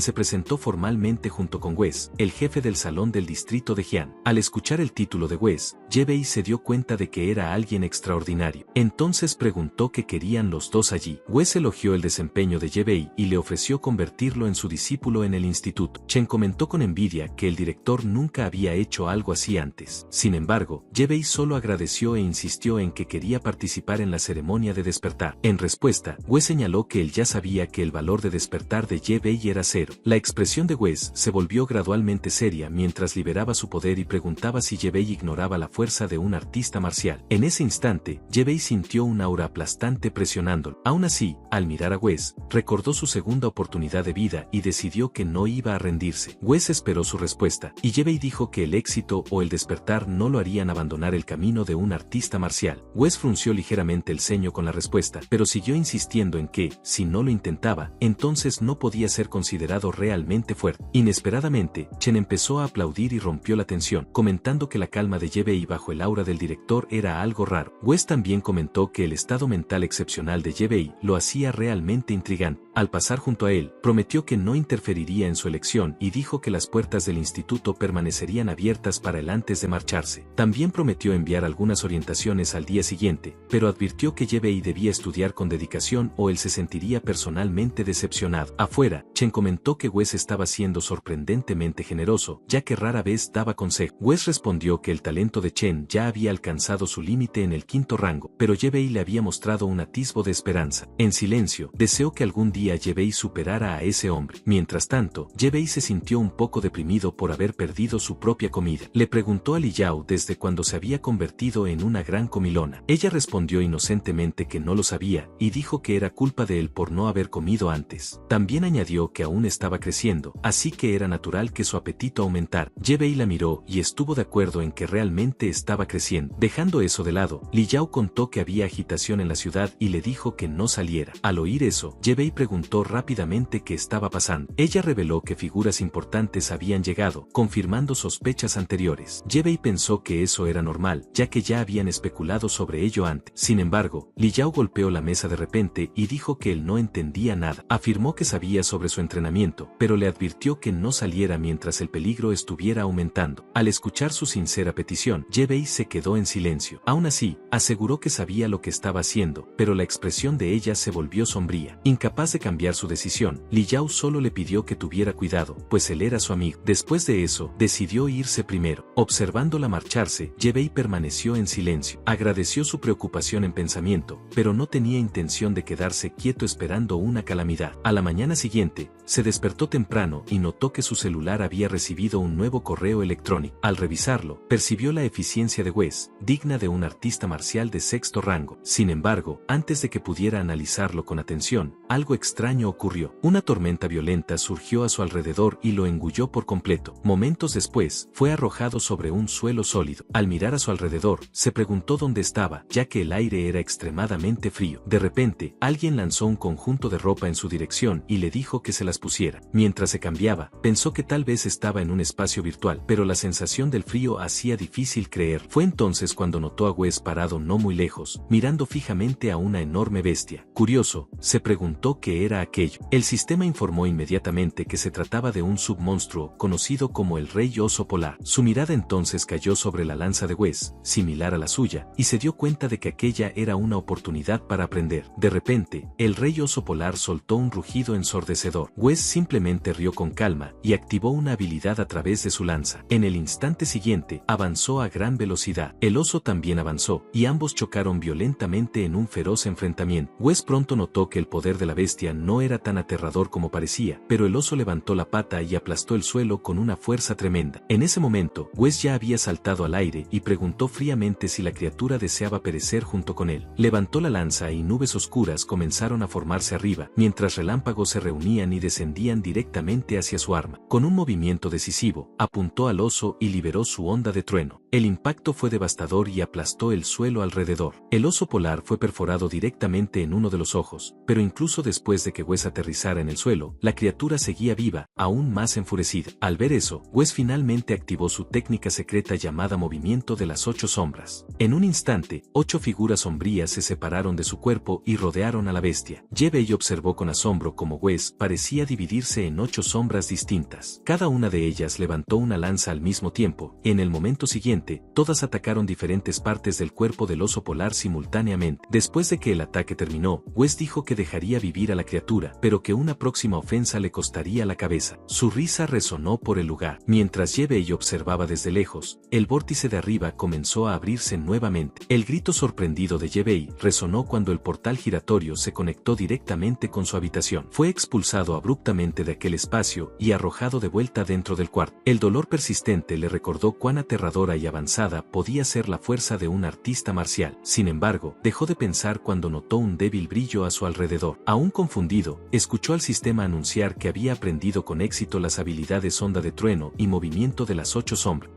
S1: se presentó formalmente junto con Wes, el jefe del salón del distrito de Jian. Al escuchar el título de Wes, Ye-Bei se dio cuenta de que era alguien extraordinario. Entonces preguntó qué querían los dos allí. Wes elogió el desempeño de Ye-Bei y le ofreció convertirlo en su discípulo en el instituto. Chen comentó con envidia que el director nunca había hecho algo así antes. Sin embargo, Ye-Bei solo agradeció e insistió en que quería participar en la ceremonia de despertar. En respuesta, Wes señaló que él ya sabía que el valor de despertar de Ye-Bei era 0. La expresión de Wes se volvió gradualmente seria mientras liberaba su poder y preguntaba si Ye-Bei ignoraba la fuerza de un artista marcial. En ese instante, Ye-Bei sintió un aura aplastante presionándolo. Aún así, al mirar a Wes, recordó su segunda oportunidad de vida y decidió que no iba a rendirse. Wes esperó su respuesta, y Ye-Bei dijo que el éxito o el despertar no lo harían abandonar el camino de un artista marcial. Wes frunció ligeramente el ceño con la respuesta, pero siguió insistiendo en que, si no lo intentaba, entonces no podía ser considerado realmente fuerte. Inesperadamente, Chen empezó a aplaudir y rompió la tensión, comentando que la calma de Ye-Bei bajo el aura del director era algo raro. Wes también comentó que el estado mental excepcional de Ye-Bei lo hacía realmente intrigante. Al pasar junto a él, prometió que no interferiría en su elección y dijo que las puertas del instituto permanecerían abiertas para él antes de marcharse. También prometió enviar algunas orientaciones al día siguiente, pero advirtió que Ye-Bei debía estudiar con dedicación o él se sentiría personalmente decepcionado. Afuera, Chen comentó que Wes estaba siendo sorprendentemente generoso, ya que rara vez daba consejo. Wes respondió que el talento de Chen ya había alcanzado su límite en el 5º rango, pero Ye-Bei le había mostrado un atisbo de esperanza. En silencio, deseó que algún día Ye-Bei superara a ese hombre. Mientras tanto, Ye-Bei se sintió un poco deprimido por haber perdido su propia comida. Le preguntó a Li Yao desde cuando se había convertido en una gran comilona. Ella respondió inocentemente que no lo sabía, y dijo que era culpa de él por no haber comido antes. También añadió que aún estaba creciendo, así que era natural que su apetito aumentara. Ye-Bei la miró y estuvo de acuerdo en que realmente estaba creciendo. Dejando eso de lado, Li Yao contó que había agitación en la ciudad y le dijo que no saliera. Al oír eso, Ye-Bei preguntó preguntó rápidamente qué estaba pasando. Ella reveló que figuras importantes habían llegado, confirmando sospechas anteriores. Ye-Bei pensó que eso era normal, ya que ya habían especulado sobre ello antes. Sin embargo, Li Yao golpeó la mesa de repente y dijo que él no entendía nada. Afirmó que sabía sobre su entrenamiento, pero le advirtió que no saliera mientras el peligro estuviera aumentando. Al escuchar su sincera petición, Ye-Bei se quedó en silencio. Aún así, aseguró que sabía lo que estaba haciendo, pero la expresión de ella se volvió sombría. Incapaz de cambiar su decisión, Li Yao solo le pidió que tuviera cuidado, pues él era su amigo. Después de eso, decidió irse primero. Observándola marcharse, Ye-Bei permaneció en silencio. Agradeció su preocupación en pensamiento, pero no tenía intención de quedarse quieto esperando una calamidad. A la mañana siguiente, se despertó temprano y notó que su celular había recibido un nuevo correo electrónico. Al revisarlo, percibió la eficiencia de Wes, digna de un artista marcial de sexto rango. Sin embargo, antes de que pudiera analizarlo con atención, algo extraño ocurrió. Una tormenta violenta surgió a su alrededor y lo engulló por completo. Momentos después, fue arrojado sobre un suelo sólido. Al mirar a su alrededor, se preguntó dónde estaba, ya que el aire era extremadamente frío. De repente, alguien lanzó un conjunto de ropa en su dirección y le dijo que se las pusiera. Mientras se cambiaba, pensó que tal vez estaba en un espacio virtual, pero la sensación del frío hacía difícil creer. Fue entonces cuando notó a Wes parado no muy lejos, mirando fijamente a una enorme bestia. Curioso, se preguntó qué era aquello. El sistema informó inmediatamente que se trataba de un submonstruo conocido como el Rey Oso Polar. Su mirada entonces cayó sobre la lanza de Wes, similar a la suya, y se dio cuenta de que aquella era una oportunidad para aprender. De repente, el Rey Oso Polar soltó un rugido ensordecedor. Wes simplemente rió con calma y activó una habilidad a través de su lanza. En el instante siguiente, avanzó a gran velocidad. El oso también avanzó, y ambos chocaron violentamente en un feroz enfrentamiento. Wes pronto notó que el poder de la bestia no era tan aterrador como parecía, pero el oso levantó la pata y aplastó el suelo con una fuerza tremenda. En ese momento, Wes ya había saltado al aire y preguntó fríamente si la criatura deseaba perecer junto con él. Levantó la lanza y nubes oscuras comenzaron a formarse arriba, mientras relámpagos se reunían y descendían directamente hacia su arma. Con un movimiento decisivo, apuntó al oso y liberó su onda de trueno. El impacto fue devastador y aplastó el suelo alrededor. El oso polar fue perforado directamente en uno de los ojos, pero incluso después de que Wes aterrizara en el suelo, la criatura seguía viva, aún más enfurecida. Al ver eso, Wes finalmente activó su técnica secreta llamada movimiento de las 8 sombras. En un instante, 8 figuras sombrías se separaron de su cuerpo y rodearon a la bestia. Ye-Bei observó con asombro cómo Wes parecía dividirse en 8 sombras distintas. Cada una de ellas levantó una lanza al mismo tiempo. En el momento siguiente, todas atacaron diferentes partes del cuerpo del oso polar simultáneamente. Después de que el ataque terminó, Wes dijo que dejaría vivir a la criatura, pero que una próxima ofensa le costaría la cabeza. Su risa resonó por el lugar. Mientras Ye-Bei observaba desde lejos, el vórtice de arriba comenzó a abrirse nuevamente. El grito sorprendido de Ye-Bei resonó cuando el portal giratorio se conectó directamente con su habitación. Fue expulsado abruptamente de aquel espacio y arrojado de vuelta dentro del cuarto. El dolor persistente le recordó cuán aterradora y avanzada podía ser la fuerza de un artista marcial. Sin embargo, dejó de pensar cuando notó un débil brillo a su alrededor. Aún confundido, escuchó al sistema anunciar que había aprendido con éxito las habilidades onda de trueno y movimiento de las 8 sombras.